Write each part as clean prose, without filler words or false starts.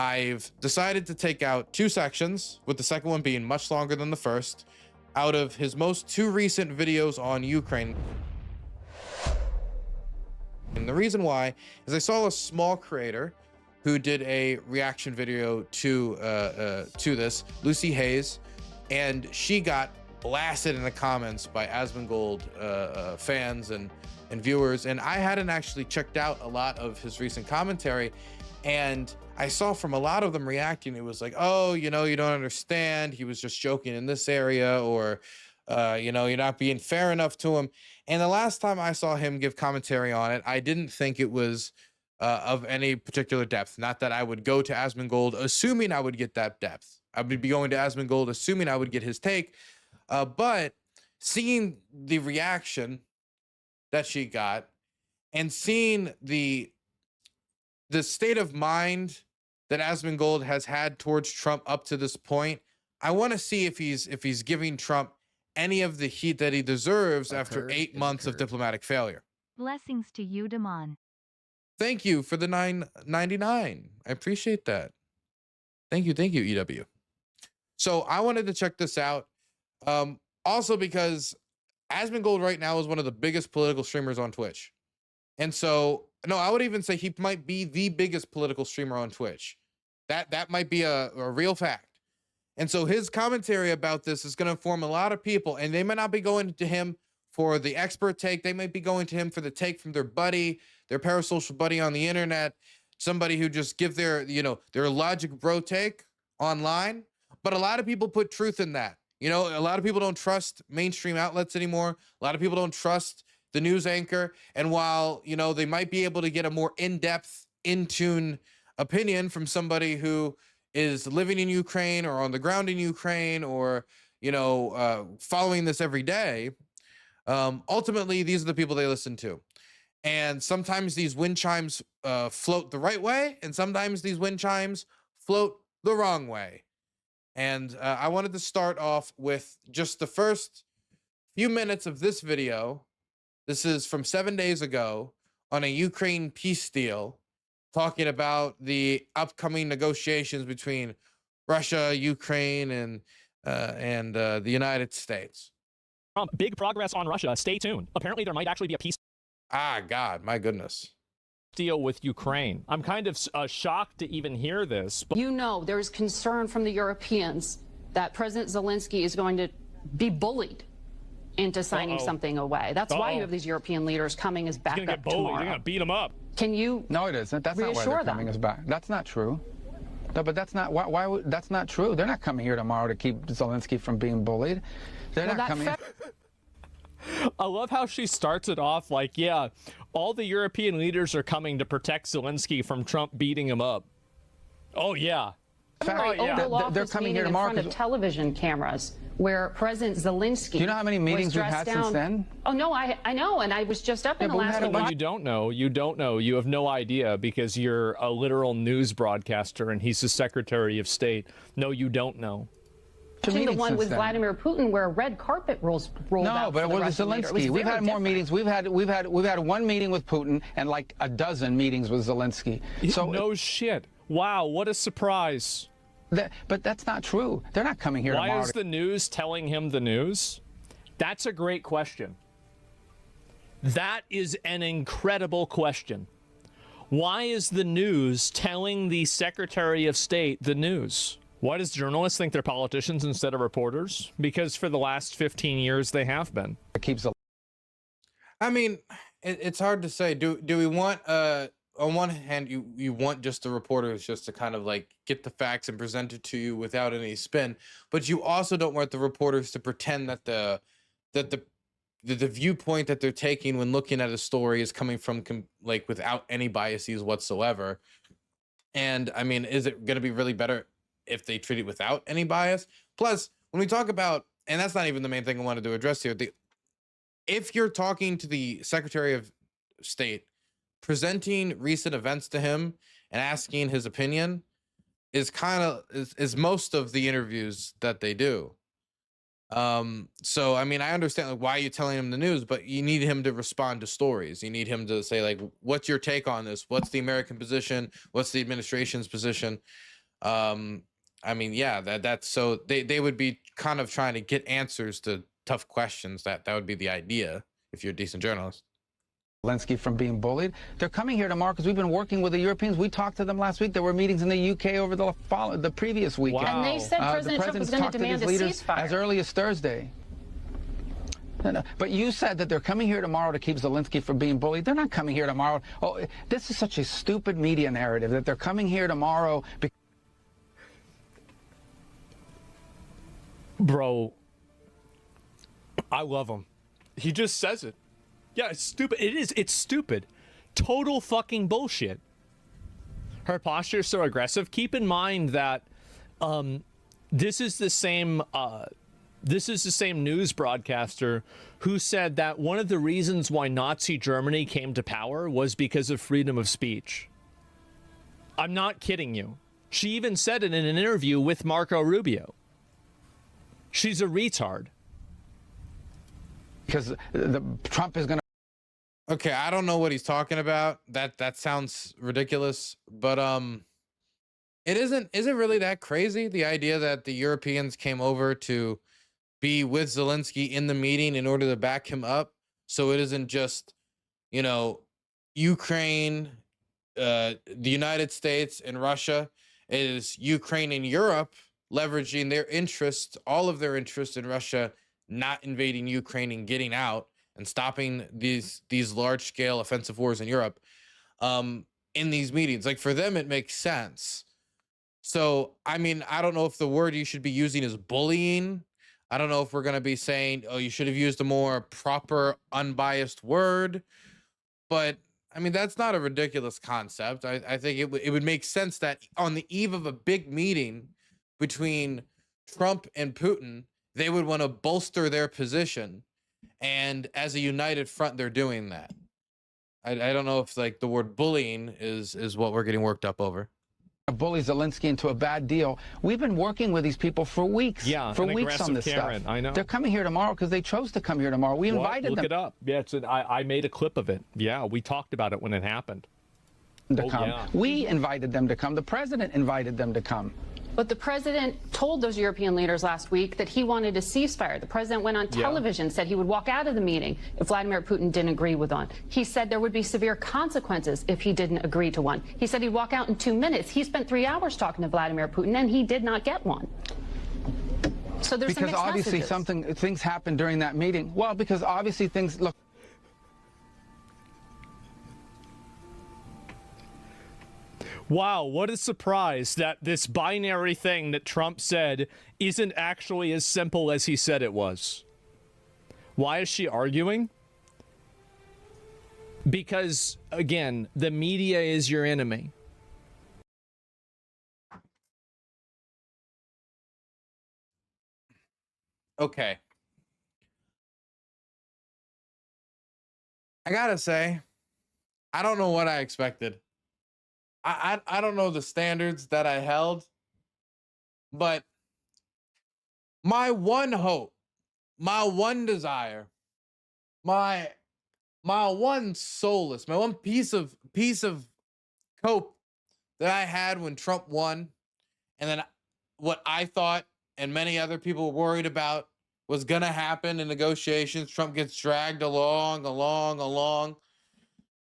I've decided to take out 2 sections, with the second one being much longer than the first, out of his most 2 recent videos on Ukraine. And the reason why is I saw a small creator who did a reaction video to this, Lucy Hayes, and she got blasted in the comments by Asmongold fans and viewers. And I hadn't actually checked out a lot of his recent commentary, and I saw from a lot of them reacting, it was like, oh, you know, you don't understand, he was just joking in this area, or you know, you're not being fair enough to him. And the last time I saw him give commentary on it, I didn't think it was of any particular depth. Not that I would go to Asmongold assuming I would get that depth. I would be going to Asmongold assuming I would get his take. But seeing the reaction that she got, and seeing the state of mind that Asmongold has had towards Trump up to this point, I want to see if he's giving Trump any of the heat that he deserves after 8 months of diplomatic failure. Blessings to you, Damon. Thank you for the $9.99. I appreciate that. Thank you, EW. So I wanted to check this out. Also because Asmongold right now is one of the biggest political streamers on Twitch. And so, no, I would even say he might be the biggest political streamer on Twitch. That might be a real fact. And so his commentary about this is going to inform a lot of people, and they might not be going to him for the expert take. They might be going to him for the take from their buddy, their parasocial buddy on the internet, somebody who just give their, you know, their logic bro take online. But a lot of people put truth in that. You know, a lot of people don't trust mainstream outlets anymore. A lot of people don't trust the news anchor. And while, you know, they might be able to get a more in-depth, in-tune opinion from somebody who is living in Ukraine or on the ground in Ukraine, or, you know, following this every day, ultimately, these are the people they listen to. And sometimes these wind chimes float the right way, and sometimes these wind chimes float the wrong way. And I wanted to start off with just the first few minutes of this video. This is from 7 days ago on a Ukraine peace deal, talking about the upcoming negotiations between Russia, Ukraine, and the United States. Big progress on Russia. Stay tuned. Apparently, there might actually be a peace God, my goodness. deal with Ukraine. I'm kind of shocked to even hear this. But you know, there's concern from the Europeans that President Zelensky is going to be bullied into signing something away. That's why you have these European leaders coming as backup tomorrow. They're going to beat him up. Can you No, it isn't. That's not why they're coming as back. That's not true. No, but that's not why would, that's not true. They're not coming here tomorrow to keep Zelensky from being bullied. They're not coming. I love how she starts it off like, yeah, all the European leaders are coming to protect Zelensky from Trump beating him up. Oh, yeah. They're coming here tomorrow in front of television cameras where President Zelensky. Do you know how many meetings we've had since then? Oh, no, I know, and I was just up in Alaska. You don't know. You don't know. You have no idea because you're a literal news broadcaster and he's the Secretary of State. No, you don't know. The one with Vladimir Putin where a red carpet rolled out. No, but it was Zelensky. We've had more meetings. We've had one meeting with Putin and like a dozen meetings with Zelensky. So no shit. Wow, what a surprise. But that's not true. They're not coming here tomorrow. Why is the news telling him the news? That's a great question. That is an incredible question. Why is the news telling the Secretary of State the news? Why does journalists think they're politicians instead of reporters? Because for the last 15 years, they have been. It keeps. I mean, it's hard to say. Do we want, on one hand, you want just the reporters just to kind of like get the facts and present it to you without any spin, but you also don't want the reporters to pretend that the viewpoint that they're taking when looking at a story is coming from like without any biases whatsoever. And I mean, is it going to be really better if they treat it without any bias? Plus, when we talk about, and that's not even the main thing I wanted to address here, if you're talking to the Secretary of State, presenting recent events to him and asking his opinion is kind of is most of the interviews that they do. So I mean, I understand like why you're telling him the news, but you need him to respond to stories. You need him to say like, what's your take on this? What's the American position? What's the administration's position? I mean, yeah, that's so they would be kind of trying to get answers to tough questions. That would be the idea if you're a decent journalist. Zelensky from being bullied. They're coming here tomorrow because we've been working with the Europeans. We talked to them last week. There were meetings in the UK over the previous weekend. Wow. And they said President Trump was going to demand a ceasefire as early as Thursday. No. But you said that they're coming here tomorrow to keep Zelensky from being bullied. They're not coming here tomorrow. Oh, this is such a stupid media narrative that they're coming here tomorrow. Bro, I love him. He just says it. Yeah, it's stupid. It is. It's stupid. Total fucking bullshit. Her posture is so aggressive. Keep in mind that this is the same news broadcaster who said that one of the reasons why Nazi Germany came to power was because of freedom of speech. I'm not kidding you. She even said it in an interview with Marco Rubio. She's a retard. Because Trump is going to. Okay, I don't know what he's talking about. That sounds ridiculous, but it isn't really that crazy, the idea that the Europeans came over to be with Zelensky in the meeting in order to back him up. So it isn't just, you know, Ukraine, the United States and Russia. It is Ukraine and Europe leveraging their interests, all of their interests in Russia not invading Ukraine and getting out and stopping these large-scale offensive wars in Europe in these meetings. Like, for them, it makes sense. So, I mean, I don't know if the word you should be using is bullying. I don't know if we're going to be saying, oh, you should have used a more proper, unbiased word. But, I mean, that's not a ridiculous concept. I think it would make sense that on the eve of a big meeting between Trump and Putin, they would want to bolster their position. And as a united front, they're doing that. I don't know if like the word bullying is what we're getting worked up over. Bully Zelensky into a bad deal. We've been working with these people for weeks. Yeah, for weeks on this Karen, stuff. I know. They're coming here tomorrow because they chose to come here tomorrow. We invited them. them. Look it up. Yeah, I made a clip of it. Yeah, we talked about it when it happened. To come. Yeah. We invited them to come. The president invited them to come. But the president told those European leaders last week that he wanted a ceasefire. The president went on television, said he would walk out of the meeting if Vladimir Putin didn't agree with one. He said there would be severe consequences if he didn't agree to one. He said he'd walk out in 2 minutes. He spent 3 hours talking to Vladimir Putin, and he did not get one. So there's because some mixed obviously things happened during that meeting. Well, because obviously things look. Wow, what a surprise that this binary thing that Trump said isn't actually as simple as he said it was. Why is she arguing? Because, again, the media is your enemy. Okay. I gotta say, I don't know what I expected. I don't know the standards that I held, but my one hope, my one desire, my one solace, my one piece of hope that I had when Trump won, and then what I thought and many other people were worried about was gonna happen in negotiations. Trump gets dragged along.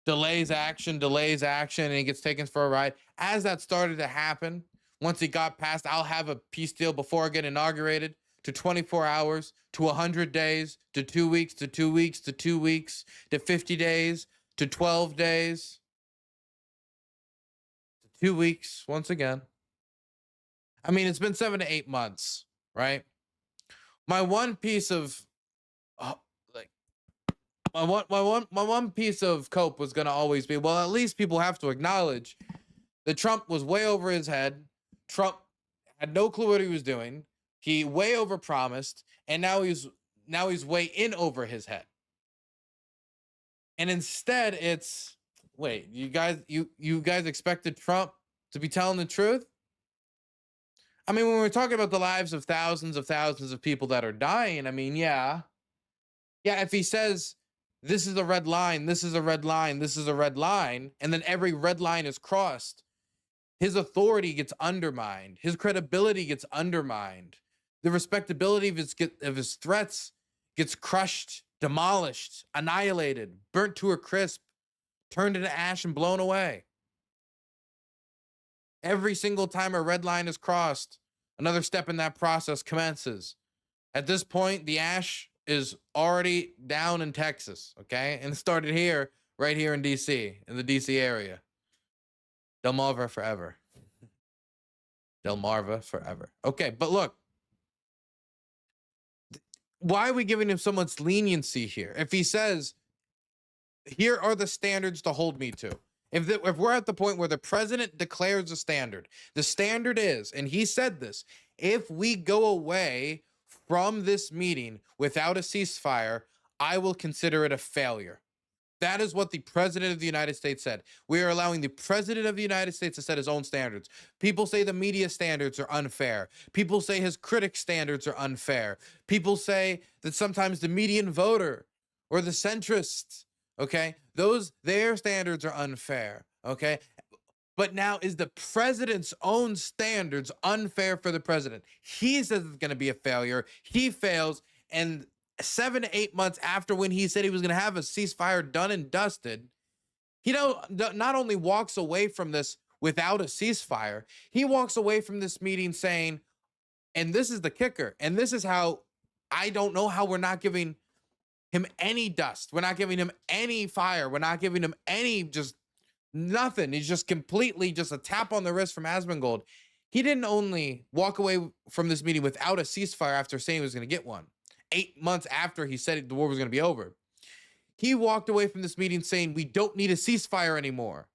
Delays action, and he gets taken for a ride. As that started to happen, once he got past, I'll have a peace deal before I get inaugurated, to 24 hours, to 100 days, to 2 weeks, to 2 weeks, to 2 weeks, to 50 days, to 12 days, to 2 weeks, once again. I mean, it's been 7 to 8 months, right? My one piece of my one piece of cope was going to always be, well, at least people have to acknowledge that Trump was way over his head. Trump had no clue what he was doing. He way overpromised, and now he's way in over his head. And instead, it's, wait, you guys expected Trump to be telling the truth? I mean, when we're talking about the lives of thousands of people that are dying, I mean, yeah. Yeah, if he says, this is a red line, this is a red line, this is a red line, and then every red line is crossed, his authority gets undermined. His credibility gets undermined. The respectability of his threats gets crushed, demolished, annihilated, burnt to a crisp, turned into ash and blown away. Every single time a red line is crossed, another step in that process commences. At this point, the ash is already down in Texas, okay? And it started here, right here in DC, in the DC area. Delmarva forever. Delmarva forever. Okay, but look. Why are we giving him so much leniency here? If he says, here are the standards to hold me to. If we're at the point where the president declares a standard, the standard is, and he said this, if we go away from this meeting without a ceasefire, I will consider it a failure. That is what the president of the United States said. We are allowing the president of the United States to set his own standards. People say the media standards are unfair. People say his critic standards are unfair. People say that sometimes the median voter or the centrists, okay, their standards are unfair, okay? But now, is the president's own standards unfair for the president? He says it's going to be a failure. He fails, and 7 to 8 months after when he said he was going to have a ceasefire done and dusted, he not only walks away from this without a ceasefire, he walks away from this meeting saying, and this is the kicker, and this is how I don't know how we're not giving him any dust. We're not giving him any fire. We're not giving him any just nothing. He's just completely just a tap on the wrist from Asmongold. He didn't only walk away from this meeting without a ceasefire after saying he was going to get one. 8 months after he said the war was going to be over, he walked away from this meeting saying we don't need a ceasefire anymore.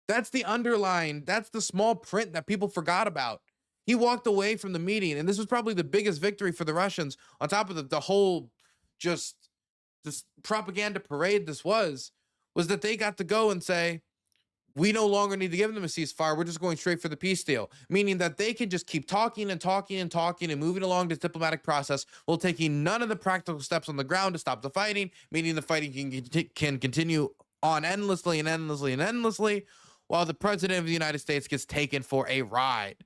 That's the underline. That's the small print that people forgot about. He walked away from the meeting, and this was probably the biggest victory for the Russians on top of the whole just this propaganda parade this was that they got to go and say, we no longer need to give them a ceasefire. We're just going straight for the peace deal, meaning that they can just keep talking and talking and talking and moving along this diplomatic process while taking none of the practical steps on the ground to stop the fighting, meaning the fighting can continue on endlessly and endlessly and endlessly while the president of the United States gets taken for a ride.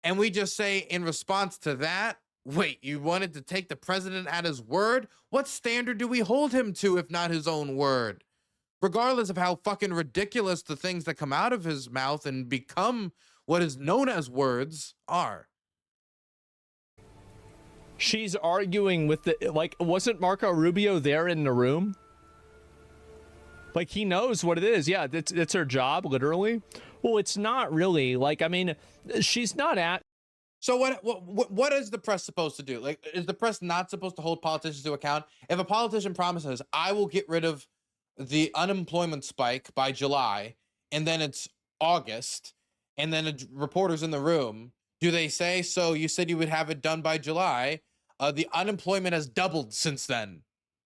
And we just say in response to that, wait, you wanted to take the president at his word? What standard do we hold him to if not his own word? Regardless of how fucking ridiculous the things that come out of his mouth and become what is known as words are. She's arguing with wasn't Marco Rubio there in the room? Like, he knows what it is. Yeah, it's her job, literally. Well, it's not really. Like, I mean, she's not at. So what is the press supposed to do? Like, is the press not supposed to hold politicians to account? If a politician promises, I will get rid of the unemployment spike by July, and then it's August, and then a reporter's in the room, do they say, so you said you would have it done by July? The unemployment has doubled since then.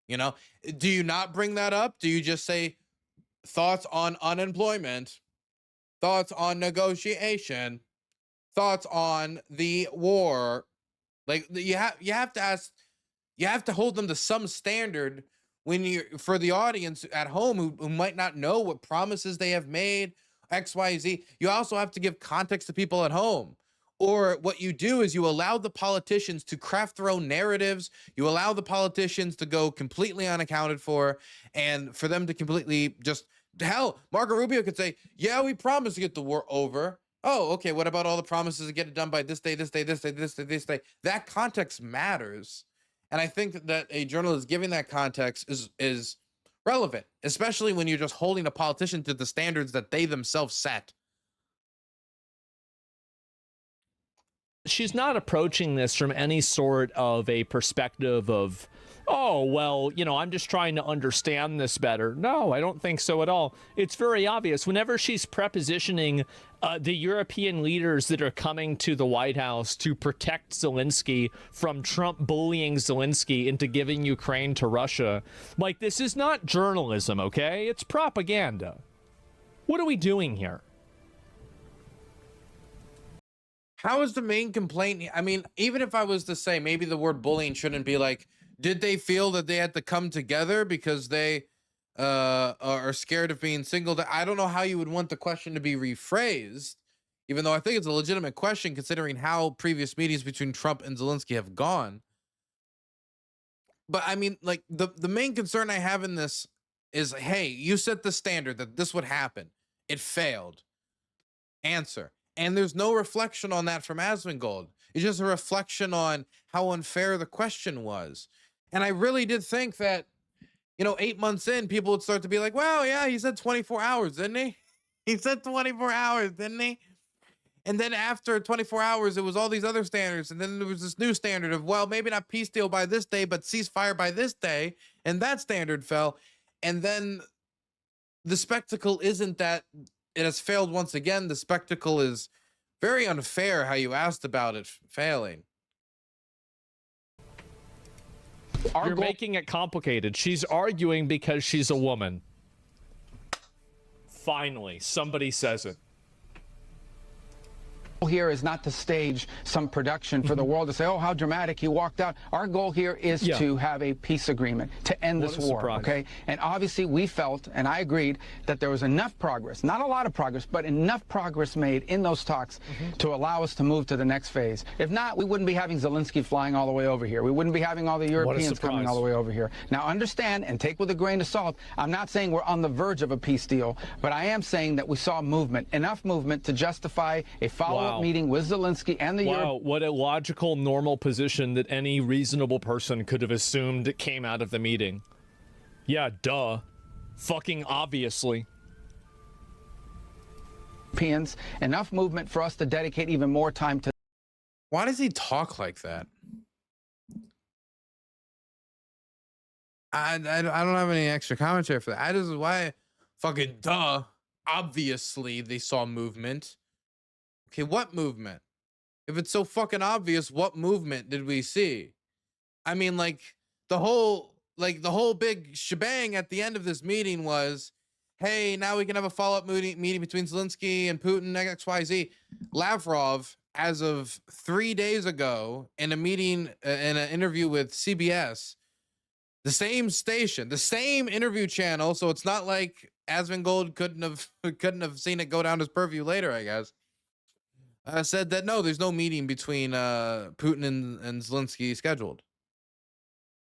You know, do you not bring that up? Do you just say thoughts on unemployment, thoughts on negotiation, thoughts on the war? Like, you have to ask, you have to hold them to some standard when you, for the audience at home who might not know what promises they have made, X, Y, Z. You also have to give context to people at home. Or what you do is you allow the politicians to craft their own narratives. You allow the politicians to go completely unaccounted for, and for them to completely just, hell, Marco Rubio could say, yeah, we promised to get the war over. Oh, okay, what about all the promises to get it done by this day, this day, this day, this day, this day? That context matters. And I think that a journalist giving that context is relevant, especially when you're just holding a politician to the standards that they themselves set. She's not approaching this from any sort of a perspective of, oh, well, you know, I'm just trying to understand this better. No, I don't think so at all. It's very obvious. Whenever she's prepositioning the European leaders that are coming to the White House to protect Zelensky from Trump bullying Zelensky into giving Ukraine to Russia, like, this is not journalism, okay? It's propaganda. What are we doing here? How is the main complaint? I mean, even if I was to say maybe the word bullying shouldn't be like, did they feel that they had to come together because they are scared of being singled? I don't know how you would want the question to be rephrased, even though I think it's a legitimate question considering how previous meetings between Trump and Zelensky have gone. But I mean, like the main concern I have in this is, hey, you set the standard that this would happen. It failed. Answer. And there's no reflection on that from Asmongold. It's just a reflection on how unfair the question was. And I really did think that, 8 months in, people would start to be like, well, yeah, he said 24 hours, didn't he? He said 24 hours, didn't he? And then after 24 hours, it was all these other standards. And then there was this new standard of, well, maybe not peace deal by this day, but ceasefire by this day. And that standard fell. And then the spectacle isn't that it has failed once again. The spectacle is very unfair how you asked about it failing. You're making it complicated. She's arguing because she's a woman. Finally, somebody says it. Here is not to stage some production for the world to say, oh, how dramatic, he walked out. Our goal here is to have a peace agreement, to end this war, okay? And obviously we felt, and I agreed, that there was enough progress, not a lot of progress, but enough progress made in those talks to allow us to move to the next phase. If not, we wouldn't be having Zelensky flying all the way over here. We wouldn't be having all the Europeans coming all the way over here. Now understand, and take with a grain of salt, I'm not saying we're on the verge of a peace deal, but I am saying that we saw movement, enough movement to justify a follow-up meeting with Zelensky and the what a logical, normal position that any reasonable person could have assumed came out of the meeting. Yeah, duh. Fucking obviously. Europeans, enough movement for us to dedicate even more time to. Why does he talk like that? I don't have any extra commentary for that. I just, why, fucking duh. Obviously, they saw movement. Okay, what movement? If it's so fucking obvious, what movement did we see? I mean, like the whole big shebang at the end of this meeting was, hey, now we can have a follow-up meeting between Zelensky and Putin, XYZ. Lavrov, as of 3 days ago, in a meeting, in an interview with CBS, the same station, the same interview channel, so it's not like Asmongold couldn't have seen it go down his purview later, I guess. Said that no, there's no meeting between Putin and Zelensky scheduled.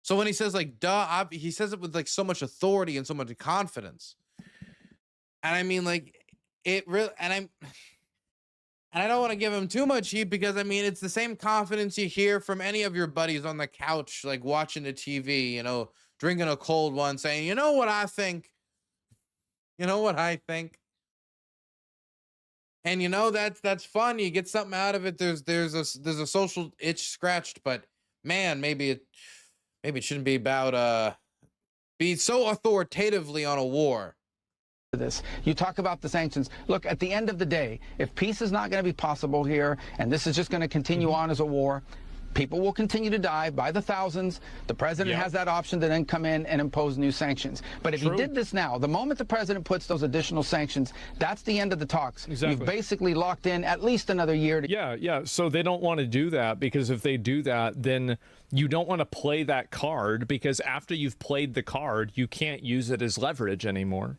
So when he says like duh, he says it with like so much authority and so much confidence. And I mean, like, it really, and I don't want to give him too much heat because I mean it's the same confidence you hear from any of your buddies on the couch, like watching the TV, drinking a cold one, saying, you know what I think. You know what I think. And that's fun. You get something out of it. There's a social itch scratched, but man, maybe it shouldn't be about be so authoritatively on a war. This. You talk about the sanctions. Look, at the end of the day, if peace is not going to be possible here, and this is just going to continue on as a war, people will continue to die by the thousands. The president has that option to then come in and impose new sanctions. But if he did this now, the moment the president puts those additional sanctions, that's the end of the talks. Exactly. You've basically locked in at least another year. Yeah. So they don't want to do that because if they do that, then you don't want to play that card because after you've played the card, you can't use it as leverage anymore.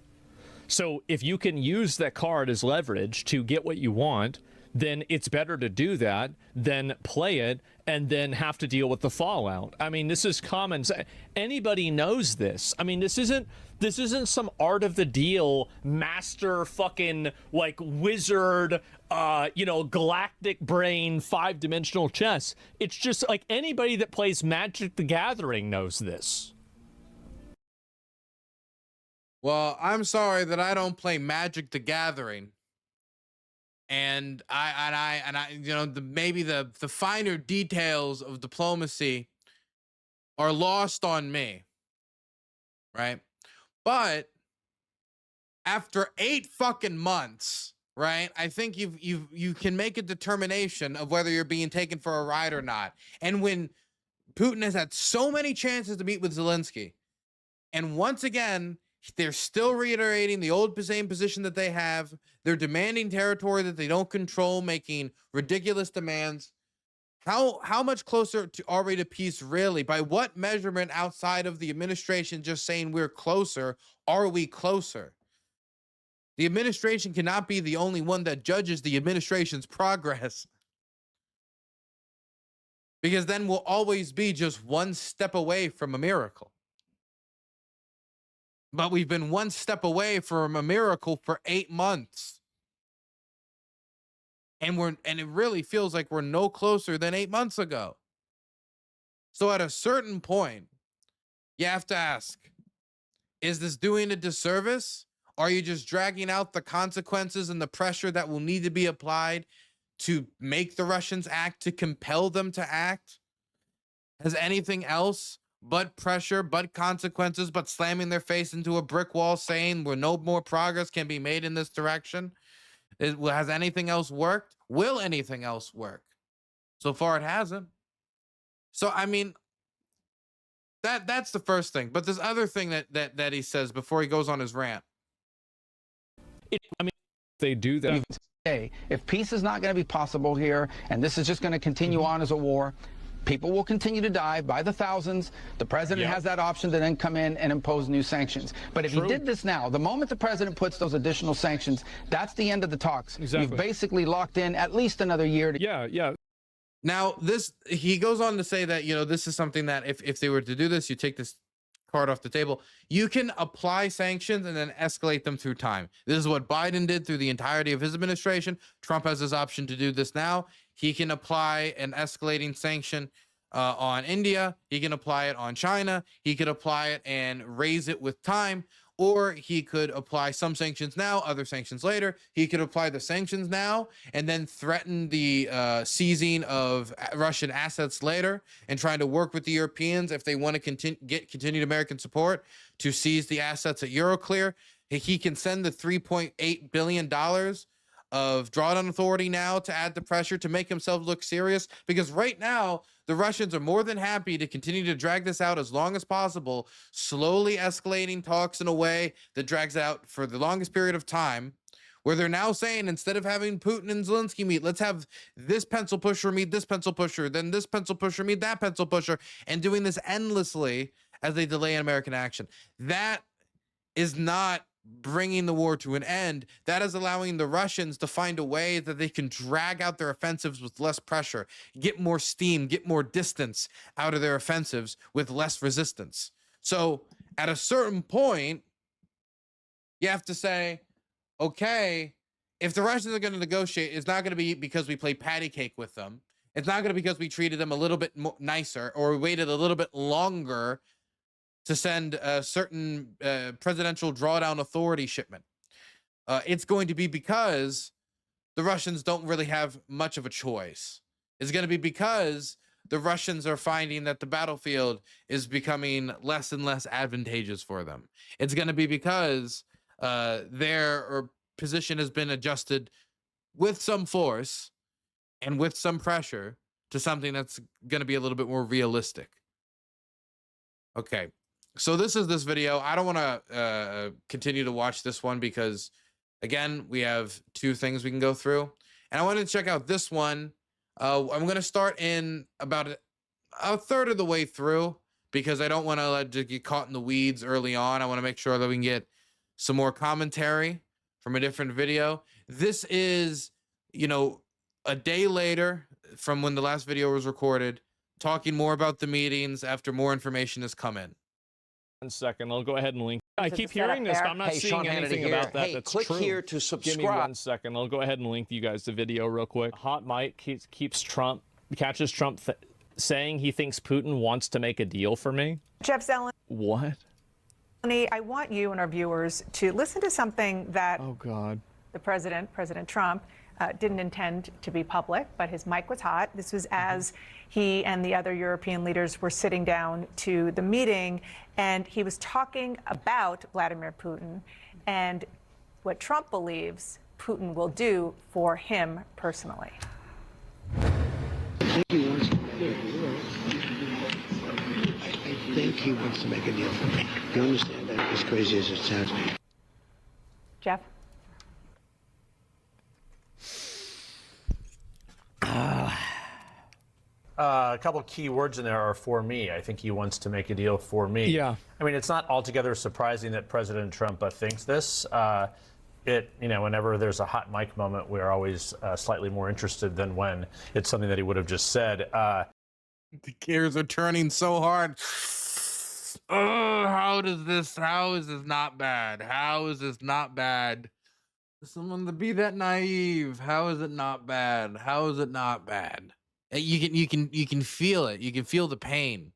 So if you can use that card as leverage to get what you want, then it's better to do that than play it and then have to deal with the fallout. I mean, this is common. Anybody knows this. I mean, this isn't some art of the deal, master fucking like wizard, galactic brain, 5-dimensional chess. It's just like anybody that plays Magic the Gathering knows this. Well, I'm sorry that I don't play Magic the Gathering. And maybe the finer details of diplomacy are lost on me, right? But after 8 fucking months, right? I think you can make a determination of whether you're being taken for a ride or not. And when Putin has had so many chances to meet with Zelensky, and once again They're still reiterating the old same position that they have. They're demanding territory that they don't control, making ridiculous demands. How much closer are we to peace, really? By what measurement outside of the administration just saying we're closer, are we closer? The administration cannot be the only one that judges the administration's progress, because then we'll always be just one step away from a miracle. But we've been one step away from a miracle for 8 months. And it really feels like we're no closer than 8 months ago. So at a certain point, you have to ask, is this doing a disservice? Are you just dragging out the consequences and the pressure that will need to be applied to make the Russians act, to compel them to act? Has anything else but pressure, but consequences, but slamming their face into a brick wall saying where no more progress can be made in this direction? Has anything else worked? Will anything else work? So far, it hasn't. So, I mean, that's the first thing. But this other thing that he says before he goes on his rant. I mean, they do that. If peace is not going to be possible here, and this is just going to continue on as a war, people will continue to die by the thousands. The president has that option to then come in and impose new sanctions. But if he did this now, the moment the president puts those additional sanctions, that's the end of the talks. Exactly. You've basically locked in at least another year. Yeah. Now, he goes on to say that, this is something that if they were to do this, you take this card off the table. You can apply sanctions and then escalate them through time. This is what Biden did through the entirety of his administration. Trump has this option to do this now. He can apply an escalating sanction on India. He can apply it on China. He could apply it and raise it with time, or he could apply some sanctions now, other sanctions later. He could apply the sanctions now and then threaten the seizing of Russian assets later, and trying to work with the Europeans if they want to get continued American support to seize the assets at Euroclear. He can send the $3.8 billion of drawdown authority now to add the pressure to make himself look serious, because right now the Russians are more than happy to continue to drag this out as long as possible, slowly escalating talks in a way that drags out for the longest period of time, where they're now saying, instead of having Putin and Zelensky meet, let's have this pencil pusher meet this pencil pusher, then this pencil pusher meet that pencil pusher, and doing this endlessly as they delay American action. That is not bringing the war to an end. That is allowing the Russians to find a way that they can drag out their offensives with less pressure, get more steam, get more distance out of their offensives with less resistance. So at a certain point, you have to say, okay, if the Russians are going to negotiate, it's not going to be because we play patty cake with them. It's not going to be because we treated them a little bit nicer, or we waited a little bit longer to send a certain presidential drawdown authority shipment. It's going to be because the Russians don't really have much of a choice. It's going to be because the Russians are finding that the battlefield is becoming less and less advantageous for them. It's going to be because their position has been adjusted with some force and with some pressure to something that's going to be a little bit more realistic. Okay. So this is this video. I don't want to continue to watch this one because, again, we have two things we can go through. And I wanted to check out this one. I'm going to start in about a third of the way through because I don't want to get caught in the weeds early on. I want to make sure that we can get some more commentary from a different video. This is, a day later from when the last video was recorded, talking more about the meetings after more information has come in. 1 second, I'll go ahead and link. I keep hearing this, but I'm not seeing anything about that. That's click true. Here to subscribe. Give me 1 second. I'll go ahead and link you guys the video real quick. Hot Mike catches Trump saying he thinks Putin wants to make a deal for me. Jeff Zeleny. What? I want you and our viewers to listen to something that the President Trump, didn't intend to be public, but his mic was hot. This was as he and the other European leaders were sitting down to the meeting, and he was talking about Vladimir Putin and what Trump believes Putin will do for him personally. think he wants to make a deal for me. You understand that? As crazy as it sounds. Jeff? A couple of key words in there are "for me." I think he wants to make a deal for me. Yeah. I mean, it's not altogether surprising that President Trump thinks this. Whenever there's a hot mic moment, we're always slightly more interested than when it's something that he would have just said. The gears are turning so hard. Oh, how is this not bad? How is this not bad? For someone to be that naive. How is it not bad? How is it not bad? You can feel it. You can feel the pain.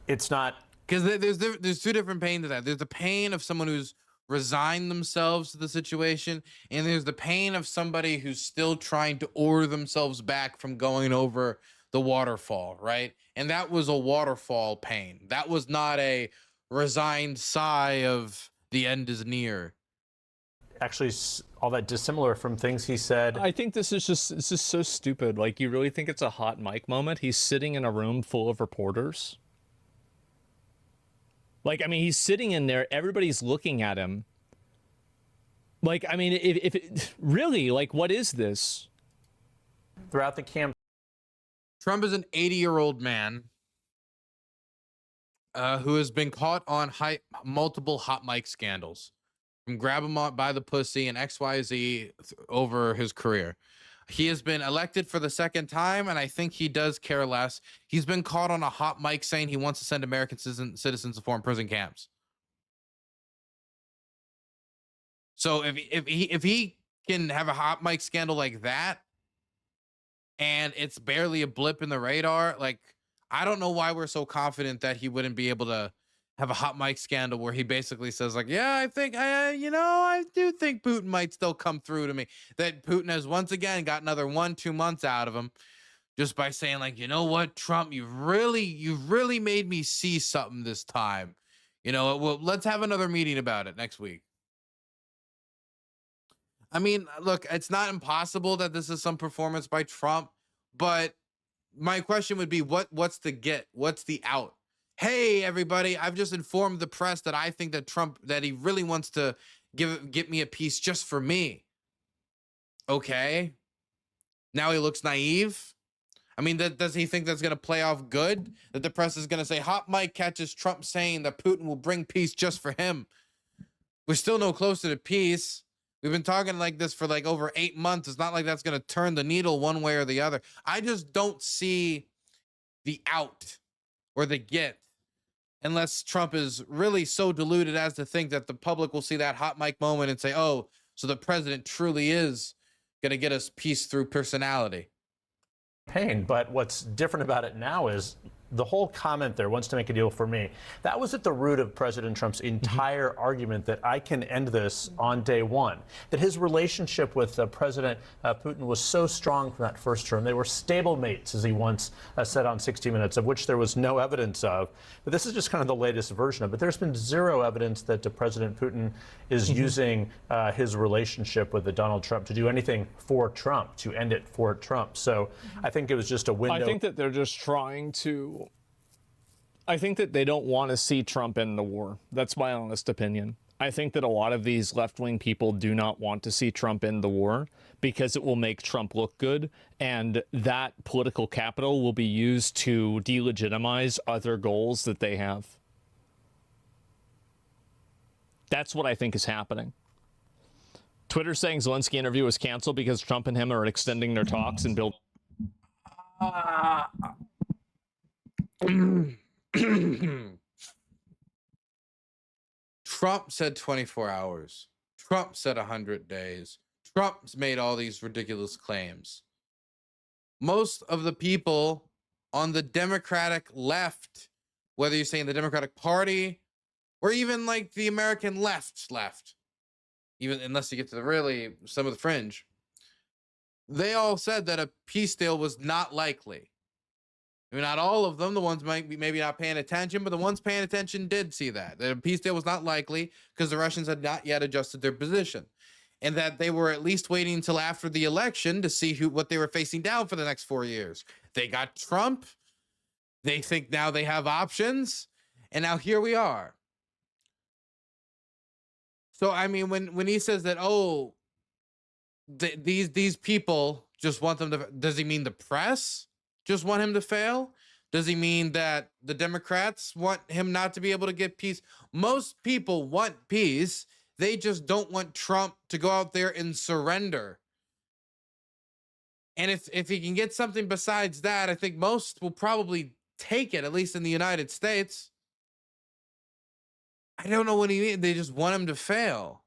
It's not, because there's two different pains to that. There's the pain of someone who's resigned themselves to the situation, and there's the pain of somebody who's still trying to order themselves back from going over the waterfall, right? And that was a waterfall pain. That was not a resigned sigh of the end is near. actually all that dissimilar from things he said. I think this is so stupid. Like, you really think it's a hot mic moment? He's sitting in a room full of reporters. Like, I mean, he's sitting in there, everybody's looking at him. Like, I mean, if it really, like, what is this? Throughout the campaign, Trump is an 80-year-old man who has been caught on multiple hot mic scandals, from grab him by the pussy and XYZ over his career. He has been elected for the second time, and I think he does care less. He's been caught on a hot mic saying he wants to send American citizens to foreign prison camps. So if he can have a hot mic scandal like that, and it's barely a blip in the radar, like, I don't know why we're so confident that he wouldn't be able to have a hot mic scandal where he basically says, like, yeah, I think, I do think Putin might still come through to me. That Putin has once again got another 1-2 months out of him just by saying, like, you know what, Trump, you've really made me see something this time. Well, let's have another meeting about it next week. I mean, look, it's not impossible that this is some performance by Trump, but my question would be, what's the get? What's the out? Hey, everybody, I've just informed the press that I think that Trump, that he really wants to get me a piece just for me. Okay. Now he looks naive. I mean, does he think that's going to play off good? That the press is going to say, hot mic catches Trump saying that Putin will bring peace just for him. We're still no closer to peace. We've been talking like this for like over 8 months. It's not like that's going to turn the needle one way or the other. I just don't see the out or the get unless Trump is really so deluded as to think that the public will see that hot mic moment and say, oh, so the president truly is going to get us peace through personality. but what's different about it now is the whole comment there, wants to make a deal for me. That was at the root of President Trump's entire argument that I can end this on day one. That his relationship with President Putin was so strong from that first term. They were stablemates, as he once said on 60 Minutes, of which there was no evidence of. But this is just kind of the latest version of it. There's been zero evidence that President Putin is using his relationship with Donald Trump to do anything for Trump, to end it for Trump. So I think it was just a window. I think that they're just trying to... I think that they don't want to see Trump end the war. That's my honest opinion. I think that a lot of these left-wing people do not want to see Trump end the war because it will make Trump look good, and that political capital will be used to delegitimize other goals that they have. That's what I think is happening. Twitter saying Zelensky interview was canceled because Trump and him are extending their talks and building. Trump said 24 hours. Trump said 100 days. Trump's made all these ridiculous claims. Most of the people on the Democratic left, whether you're saying the Democratic Party or even like the American left, even unless you get to some of the fringe, they all said that a peace deal was not likely. I mean, not all of them. The ones might be maybe not paying attention, but the ones paying attention did see that a peace deal was not likely because the Russians had not yet adjusted their position, and that they were at least waiting until after the election to see what they were facing down for the next 4 years. They got Trump. They think now they have options, and now here we are. So, I mean, when he says that, oh, these people just want them to, does he mean the press just want him to fail? Does he mean that the Democrats want him not to be able to get peace? Most people want peace. They just don't want Trump to go out there and surrender. And if he can get something besides that, I think most will probably take it, at least in the United States. I don't know what he means. They just want him to fail.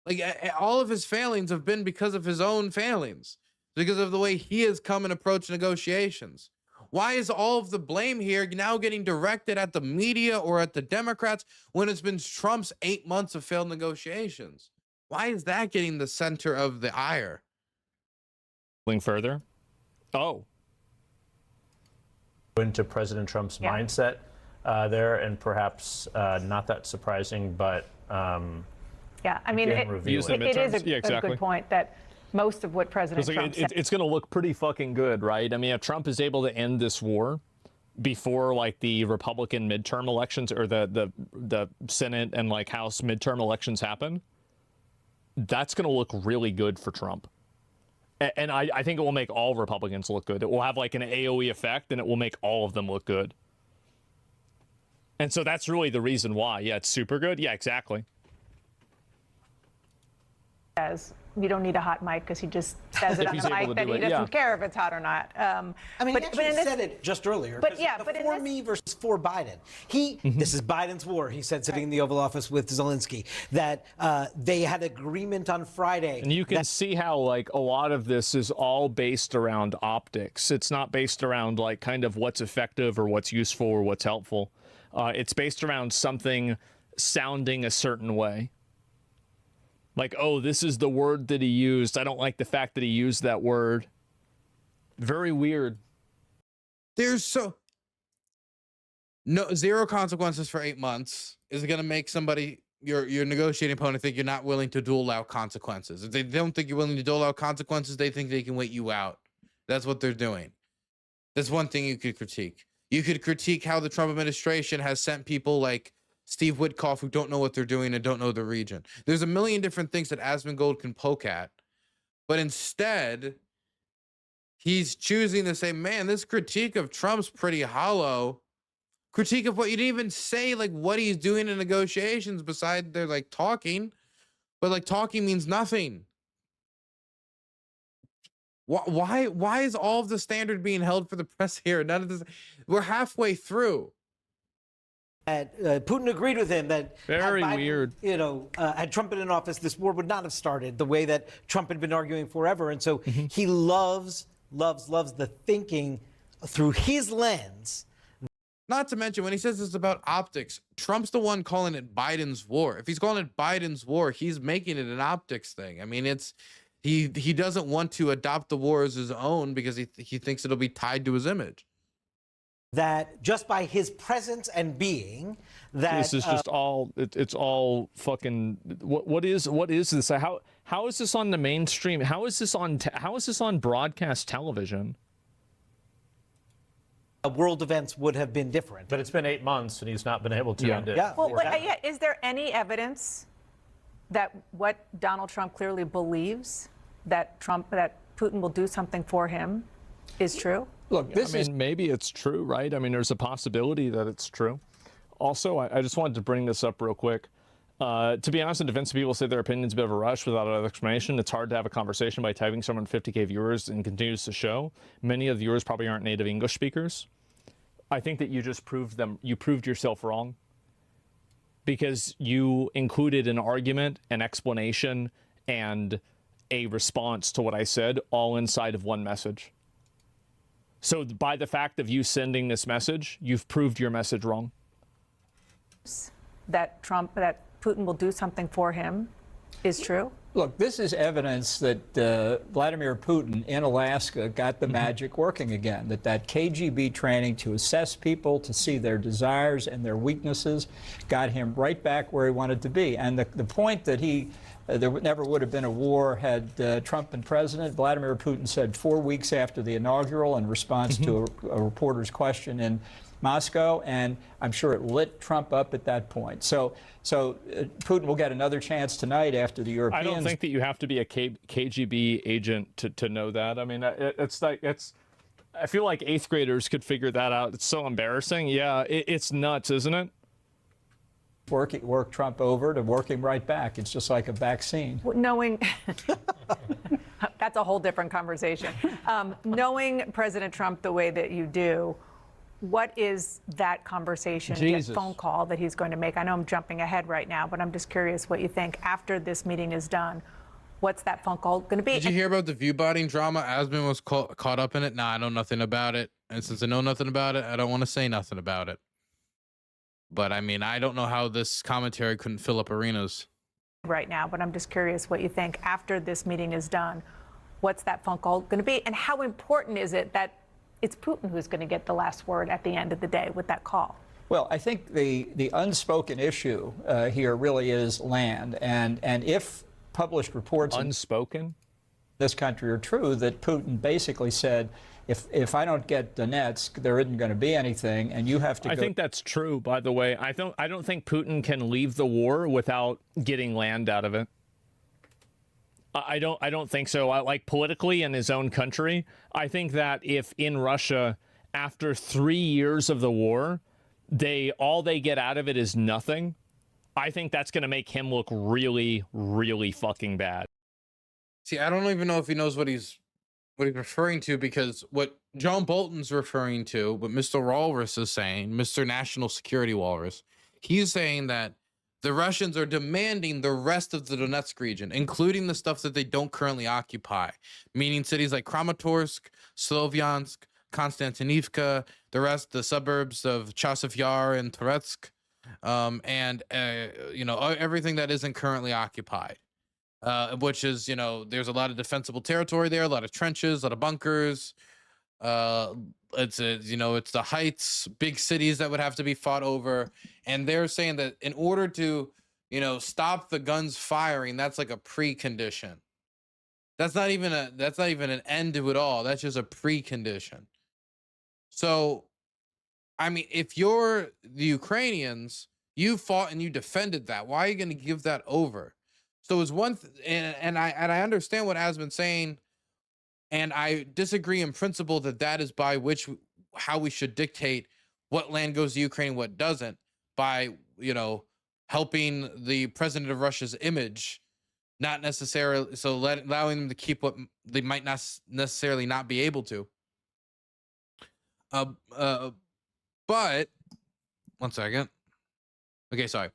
Like, all of his failings have been because of his own failings, because of the way he has come and approached negotiations. Why is all of the blame here now getting directed at the media or at the Democrats when it's been Trump's 8 months of failed negotiations? Why is that getting the center of the ire? Going further. Oh. Into President Trump's mindset there, and perhaps not that surprising, but yeah, I mean, it is a good point that most of what President Trump said. It's going to look pretty fucking good, right? I mean, if Trump is able to end this war before like the Republican midterm elections or the Senate and like House midterm elections happen, that's going to look really good for Trump. And I think it will make all Republicans look good. It will have like an AOE effect, and it will make all of them look good. And so that's really the reason why. Yeah, it's super good. Yeah, exactly. You don't need a hot mic because he just says it on the mic that he doesn't care if it's hot or not. I mean, he actually said it just earlier. But yeah, but for me versus for Biden. This is Biden's war. He said sitting in the Oval Office with Zelensky that they had agreement on Friday. And you can see how like a lot of this is all based around optics. It's not based around like kind of what's effective or what's useful or what's helpful. It's based around something sounding a certain way. Like, oh, this is the word that he used. I don't like the fact that he used that word. Very weird. There's zero consequences for 8 months is going to make somebody, your negotiating opponent, think you're not willing to dole out consequences. If they don't think you're willing to dole out consequences, they think they can wait you out. That's what they're doing. That's one thing you could critique. You could critique how the Trump administration has sent people like Steve Witkoff who don't know what they're doing and don't know the region. There's a million different things that Asmongold can poke at, but instead he's choosing to say, man, this critique of Trump's pretty hollow. Critique of what you didn't even say, like what he's doing in negotiations beside they're like talking, but like talking means nothing. Why is all of the standard being held for the press here? None of this. We're halfway through. Putin agreed with him that very Biden, weird. Had Trump been in office, this war would not have started the way that Trump had been arguing forever. And so he loves the thinking through his lens. Not to mention when he says it's about optics, Trump's the one calling it Biden's war. If he's calling it Biden's war, he's making it an optics thing. I mean, it's he doesn't want to adopt the war as his own because he thinks it'll be tied to his image. That just by his presence and being, that this is just all it's all fucking what is this? How is this on the mainstream? How is this on broadcast television? World events would have been different. But it's been 8 months and he's not been able to end it. Yeah. Well, is there any evidence that what Donald Trump clearly believes that Putin will do something for him is true? Look, maybe it's true, right? I mean, there's a possibility that it's true. Also, I just wanted to bring this up real quick. To be honest, in defense of people say their opinion's a bit of a rush without another explanation. It's hard to have a conversation by typing someone 50K viewers and continues to show. Many of the viewers probably aren't native English speakers. I think that you just proved yourself wrong because you included an argument, an explanation, and a response to what I said all inside of one message. So by the fact of you sending this message, you've proved your message wrong. That Putin will do something for him is true? Look, this is evidence that Vladimir Putin in Alaska got the magic working again, that KGB training to assess people, to see their desires and their weaknesses, got him right back where he wanted to be. And the point that there never would have been a war had Trump been president. Vladimir Putin said 4 weeks after the inaugural in response to a reporter's question in Moscow, and I'm sure it lit Trump up at that point. So Putin will get another chance tonight after the Europeans. I don't think that you have to be a KGB agent to know that. I mean, I feel like 8th graders could figure that out. It's so embarrassing. Yeah, it's nuts, isn't it? Work Trump over to work him right back. It's just like a vaccine. Knowing that's a whole different conversation. Knowing President Trump the way that you do, what is that conversation, that phone call that he's going to make? I know I'm jumping ahead right now, but I'm just curious what you think after this meeting is done. What's that phone call going to be? Did you hear about the view-botting drama? Asman was caught up in it. Nah, I know nothing about it. And since I know nothing about it, I don't want to say nothing about it. But I mean, I don't know how this commentary couldn't fill up arenas right now, but I'm just curious what you think after this meeting is done. What's that phone call going to be? And how important is it that it's Putin who's going to get the last word at the end of the day with that call? Well, I think the unspoken issue here really is land. And if published reports unspoken this country are true, that Putin basically said, if I don't get Donetsk, there isn't going to be anything, and you have to. I think that's true, by the way. I don't think Putin can leave the war without getting land out of it. I don't think so. Like politically in his own country, I think that if in Russia, after 3 years of the war, all they get out of it is nothing, I think that's going to make him look really, really fucking bad. See, I don't even know if he knows what he's referring to, because what John Bolton's referring to, what Mr. Walrus is saying, Mr. National Security Walrus, he's saying that the Russians are demanding the rest of the Donetsk region, including the stuff that they don't currently occupy, meaning cities like Kramatorsk, Slovyansk, Konstantinivka, the suburbs of Chasiv Yar and Toretsk, and everything that isn't currently occupied. Which is, there's a lot of defensible territory there, a lot of trenches, a lot of bunkers. It's the heights, big cities that would have to be fought over. And they're saying that in order to, stop the guns firing, that's like a precondition. That's not even an end to it all. That's just a precondition. So, I mean, if you're the Ukrainians, you fought and you defended that. Why are you going to give that over? So it's one, and I understand what Asman's saying, and I disagree in principle that is by how we should dictate what land goes to Ukraine and what doesn't, by helping the president of Russia's image, not necessarily allowing them to keep what they might not necessarily not be able to. But 1 second. Okay, sorry.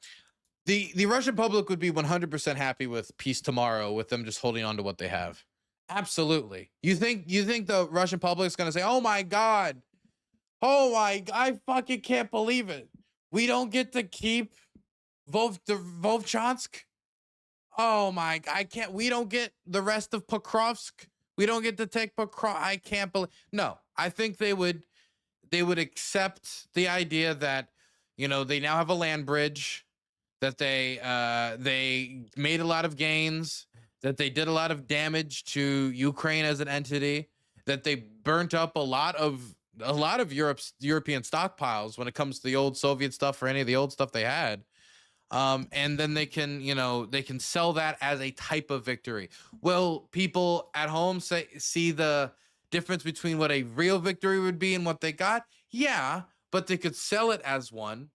The Russian public would be 100% happy with peace tomorrow, with them just holding on to what they have. Absolutely. You think the Russian public is going to say, "Oh my God, I fucking can't believe it. We don't get to keep Vovchansk. Oh my, I can't. We don't get the rest of Pokrovsk. We don't get to take Pokrovsk. I can't believe." No, I think they would accept the idea that they now have a land bridge, that they made a lot of gains, that they did a lot of damage to Ukraine as an entity, that they burnt up a lot of European stockpiles when it comes to the old Soviet stuff or any of the old stuff they had. And then they can sell that as a type of victory. Will people at home see the difference between what a real victory would be and what they got? Yeah, but they could sell it as one.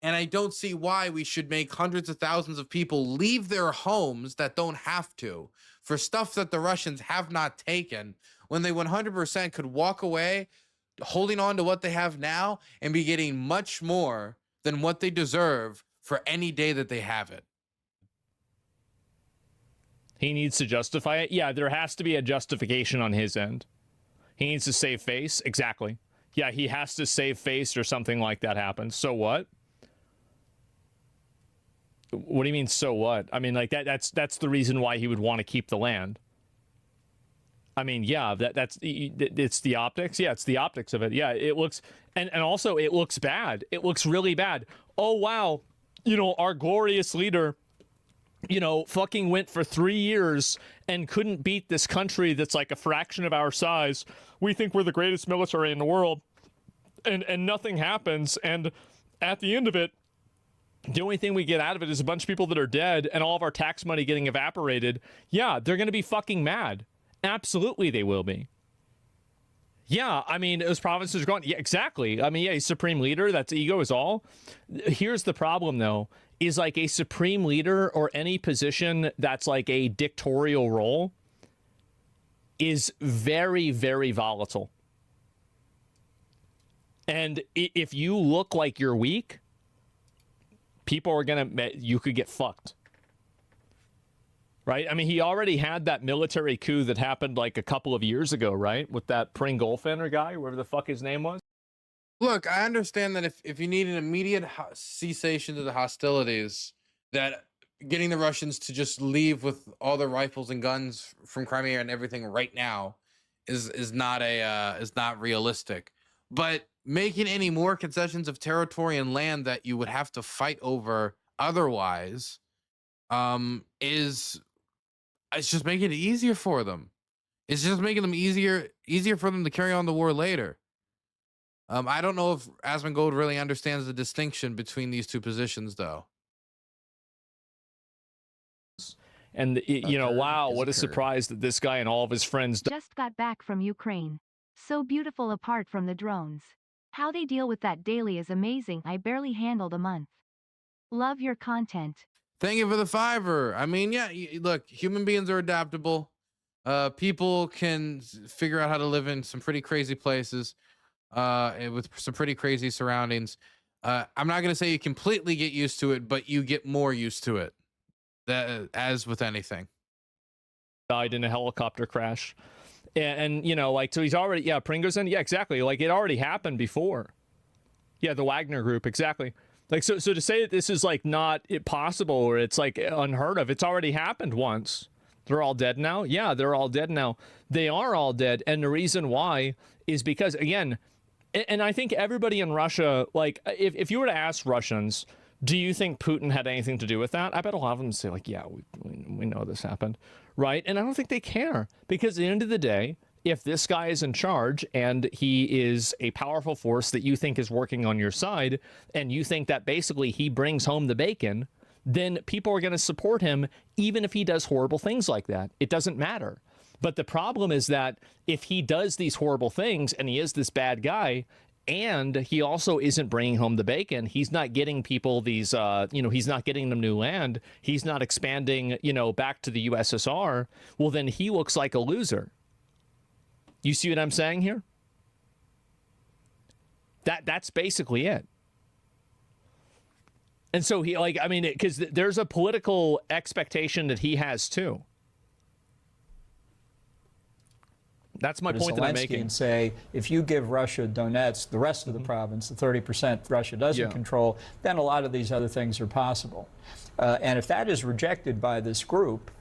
And I don't see why we should make hundreds of thousands of people leave their homes that don't have to for stuff that the Russians have not taken, when they 100% could walk away holding on to what they have now and be getting much more than what they deserve for any day that they have it. He needs to justify it. Yeah, there has to be a justification on his end. He needs to save face. Exactly. Yeah, he has to save face or something like that happens. So what? What do you mean, so what? I mean, like that's the reason why he would want to keep the land. I mean, yeah, it's the optics. Yeah, it's the optics of it. Yeah, it looks, and also it looks bad. It looks really bad. Oh, wow. Our glorious leader, fucking went for 3 years and couldn't beat this country that's like a fraction of our size. We think we're the greatest military in the world. and nothing happens. And at the end of it, the only thing we get out of it is a bunch of people that are dead and all of our tax money getting evaporated. Yeah, they're going to be fucking mad. Absolutely, they will be. Yeah, I mean, those provinces are going. Yeah, exactly. I mean, yeah, he's supreme leader. That's ego is all. Here's the problem, though, is like a supreme leader or any position that's like a dictatorial role is very, very volatile. And if you look like you're weak, people are going to, you could get fucked. Right? I mean, he already had that military coup that happened like a couple of years ago, right? With that Pringolfin guy, whoever the fuck his name was. Look, I understand that if you need an immediate cessation to the hostilities, that getting the Russians to just leave with all their rifles and guns from Crimea and everything right now is not realistic. But making any more concessions of territory and land that you would have to fight over otherwise it's just making it easier for them. It's just making them easier for them to carry on the war later. I don't know if Asmongold really understands the distinction between these two positions, though. And, you know, wow, what a surprise that this guy and all of his friends just got back from Ukraine. So beautiful apart from the drones. How they deal with that daily is amazing. I barely handled a month. Love your content. Thank you for the $5. I mean, yeah, look, human beings are adaptable. People can figure out how to live in some pretty crazy places with some pretty crazy surroundings. I'm not going to say you completely get used to it, but you get more used to it. That, as with anything. Died in a helicopter crash. And you know, like, so he's already, yeah, Pringolfin, yeah, exactly. Like, it already happened before. Yeah, the Wagner group, exactly. Like, so to say that this is like not possible or it's like unheard of, it's already happened once. They're all dead now. Yeah, they're all dead now. They are all dead. And the reason why is because, again, and I think everybody in Russia, like, if you were to ask Russians, do you think Putin had anything to do with that? I bet a lot of them say, like, yeah, we know this happened, right? And I don't think they care, because at the end of the day, if this guy is in charge and he is a powerful force that you think is working on your side, and you think that basically he brings home the bacon, then people are going to support him even if he does horrible things like that. It doesn't matter. But the problem is that if he does these horrible things and he is this bad guy, and he also isn't bringing home the bacon, he's not getting people these, he's not getting them new land, he's not expanding, back to the USSR, well, then he looks like a loser. You see what I'm saying here? That's basically it. And so he, like, I mean, because there's a political expectation that he has too. That's my point that I'm making. And say, if you give Russia Donetsk, the rest of the province, the 30% Russia doesn't control, then a lot of these other things are possible. And if that is rejected by this group,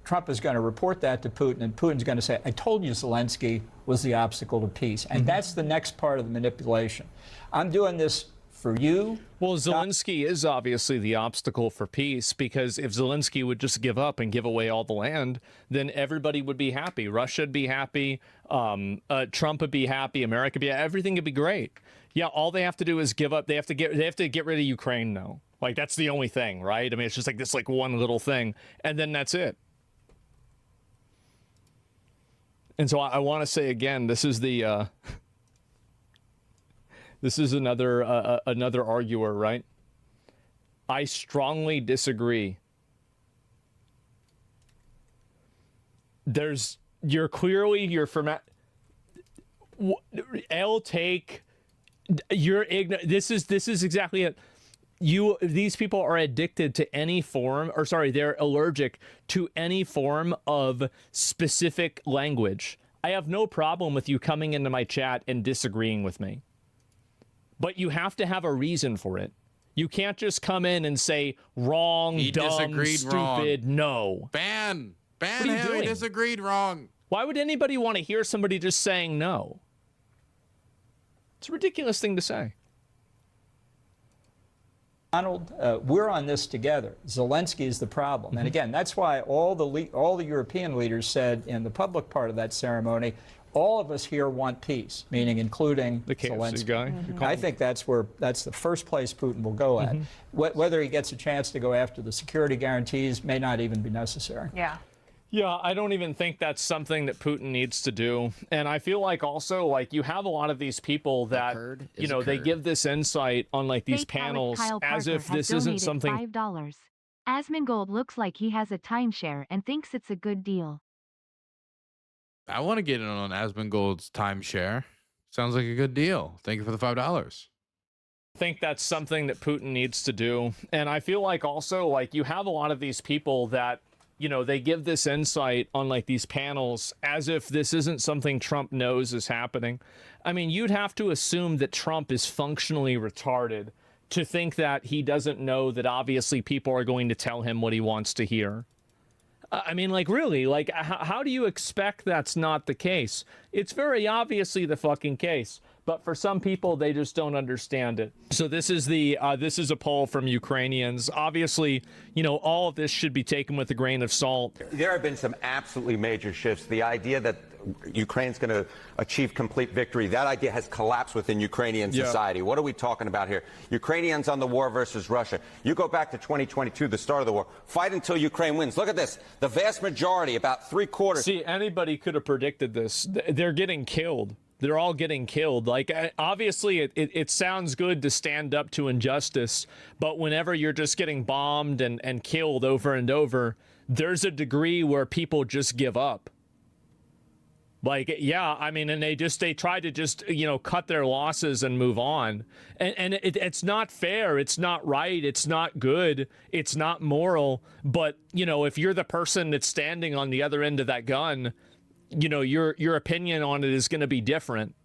Trump is going to report that to Putin, and Putin's going to say, I told you Zelensky was the obstacle to peace. And that's the next part of the manipulation. I'm doing this for you. Well, Zelensky is obviously the obstacle for peace, because if Zelensky would just give up and give away all the land, then everybody would be happy. Russia would be happy. Trump would be happy. America would be, everything would be great. Yeah, all they have to do is give up. They have to get rid of Ukraine now. Like, that's the only thing, right? I mean, it's just like this, like, one little thing, and then that's it. And so I want to say again, this is the this is another arguer, right? I strongly disagree. You're from. I'll take. You're ignorant. This is exactly it. These people are addicted to any form, or sorry, they're allergic to any form of specific language. I have no problem with you coming into my chat and disagreeing with me, but you have to have a reason for it. You can't just come in and say wrong, dumb, stupid, wrong. No. Ban him. He disagreed wrong. Why would anybody want to hear somebody just saying no? It's a ridiculous thing to say. Donald, we're on this together. Zelensky is the problem. And again, that's why all the European leaders said in the public part of that ceremony, all of us here want peace, meaning including the KFC Zelensky. guy. I think that's the first place Putin will go at. Whether he gets a chance to go after the security guarantees may not even be necessary. Yeah. Yeah, I don't even think that's something that Putin needs to do. And I feel like also, like, you have a lot of these people that, you know, they give this insight on, like, these panels as if this isn't something. $5. Asmongold looks like he has a timeshare and thinks it's a good deal. I want to get in on Asmongold's timeshare. Sounds like a good deal. Thank you for the $5. I think that's something that Putin needs to do. And I feel like also, like, you have a lot of these people that, you know, they give this insight on, like, these panels as if this isn't something Trump knows is happening. I mean, you'd have to assume that Trump is functionally retarded to think that he doesn't know that obviously people are going to tell him what he wants to hear. I mean, like, really, like, how do you expect that's not the case? It's very obviously the fucking case. But for some people, they just don't understand it. So this is a poll from Ukrainians. Obviously, you know, all of this should be taken with a grain of salt. There have been some absolutely major shifts. The idea that Ukraine's going to achieve complete victory, that idea has collapsed within Ukrainian society. What are we talking about here? Ukrainians on the war versus Russia. You go back to 2022, the start of the war. Fight until Ukraine wins. Look at this. The vast majority, about 3/4. See, anybody could have predicted this. They're getting killed. They're all getting killed. Like, obviously, it sounds good to stand up to injustice, but whenever you're just getting bombed and killed over and over, there's a degree where people just give up. Like, yeah, I mean, and they try to just, you know, cut their losses and move on. And it's not fair. It's not right. It's not good. It's not moral. But, you know, if you're the person that's standing on the other end of that gun, you know, your opinion on it is going to be different.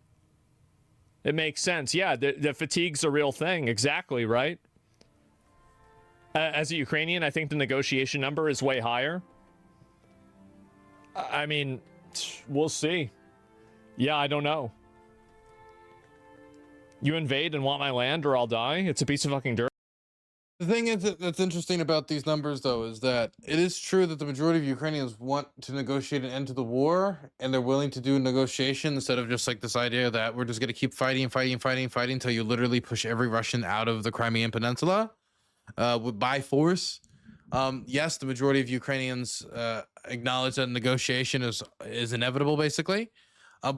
It makes sense. Yeah, the fatigue's a real thing. Exactly, right? As a Ukrainian, I think the negotiation number is way higher. I mean, we'll see. Yeah, I don't know. You invade and want my land or I'll die? It's a piece of fucking dirt. The thing is that's interesting about these numbers, though, is that it is true that the majority of Ukrainians want to negotiate an end to the war, and they're willing to do a negotiation instead of just like this idea that we're just going to keep fighting until you literally push every Russian out of the Crimean Peninsula by force. Yes, the majority of Ukrainians acknowledge that negotiation is inevitable, basically.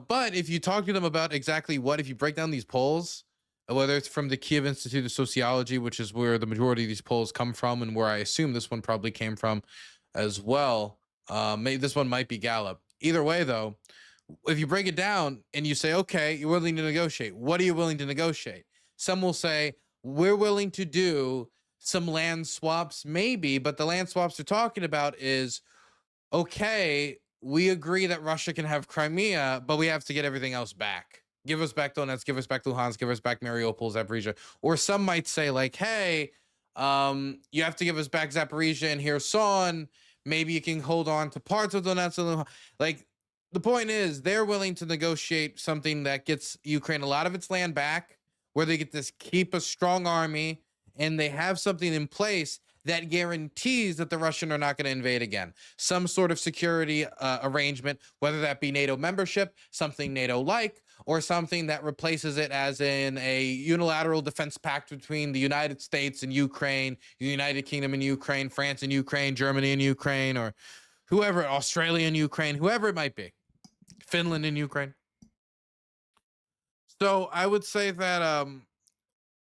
But if you talk to them about exactly if you break down these polls, whether it's from the Kiev Institute of Sociology, which is where the majority of these polls come from, and where I assume this one probably came from as well. Maybe this one might be Gallup. Either way, though, if you break it down and you say, okay, you're willing to negotiate. What are you willing to negotiate? Some will say, we're willing to do some land swaps, maybe, but the land swaps they're talking about is, okay, we agree that Russia can have Crimea, but we have to get everything else back. Give us back Donetsk, give us back Luhansk, give us back Mariupol, Zaporizhia. Or some might say, like, hey, you have to give us back Zaporizhia and Kherson. Maybe you can hold on to parts of Donetsk and Luhansk. Like, the point is, they're willing to negotiate something that gets Ukraine a lot of its land back, where they get to keep a strong army, and they have something in place that guarantees that the Russians are not going to invade again. Some sort of security arrangement, whether that be NATO membership, something NATO-like, or something that replaces it as in a unilateral defense pact between the United States and Ukraine, the United Kingdom and Ukraine, France and Ukraine, Germany and Ukraine, or whoever, Australia and Ukraine, whoever it might be, Finland and Ukraine. So I would say that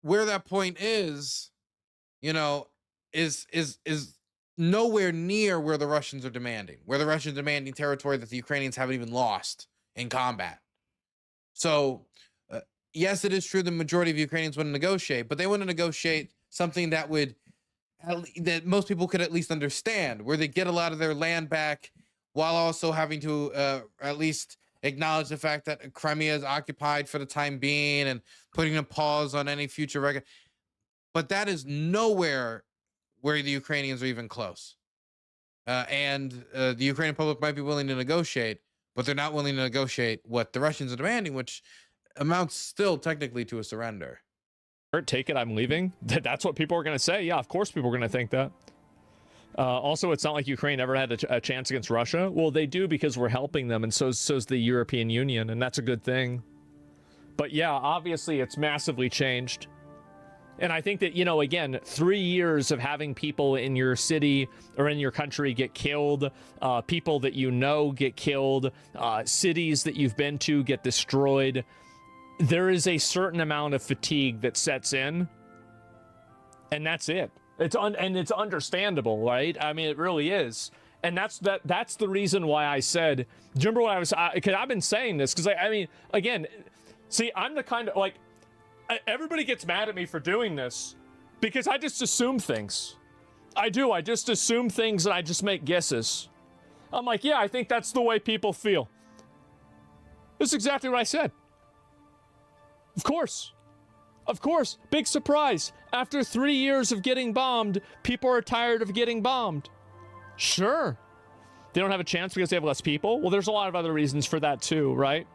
where that point is, you know, is nowhere near where the Russians are demanding, where the Russians are demanding territory that the Ukrainians haven't even lost in combat. So, yes, it is true the majority of Ukrainians want to negotiate, but they want to negotiate something that that most people could at least understand, where they get a lot of their land back while also having to at least acknowledge the fact that Crimea is occupied for the time being and putting a pause on any future record. But that is nowhere where the Ukrainians are even close. And the Ukrainian public might be willing to negotiate, but they're not willing to negotiate what the Russians are demanding, which amounts still technically to a surrender. Take it, I'm leaving. That's what people are going to say. Yeah, of course people are going to think that. Also, it's not like Ukraine ever had a chance against Russia. Well, they do because we're helping them, and so's the European Union, and that's a good thing. But yeah, obviously, it's massively changed. And I think that, you know, again, 3 years of having people in your city or in your country get killed, people that you know get killed, cities that you've been to get destroyed. There is a certain amount of fatigue that sets in, and that's it. It's understandable, right? I mean, it really is. And that's the reason why I said, do you remember what I was, because I've been saying this, because I mean, again, see, I'm the kind of, like, everybody gets mad at me for doing this because I just assume things. I do. I just assume things and I just make guesses. I'm like, yeah, I think that's the way people feel. This is exactly what I said. Of course. Of course. Big surprise. After 3 years of getting bombed, people are tired of getting bombed. Sure. They don't have a chance because they have less people. Well, there's a lot of other reasons for that too, right?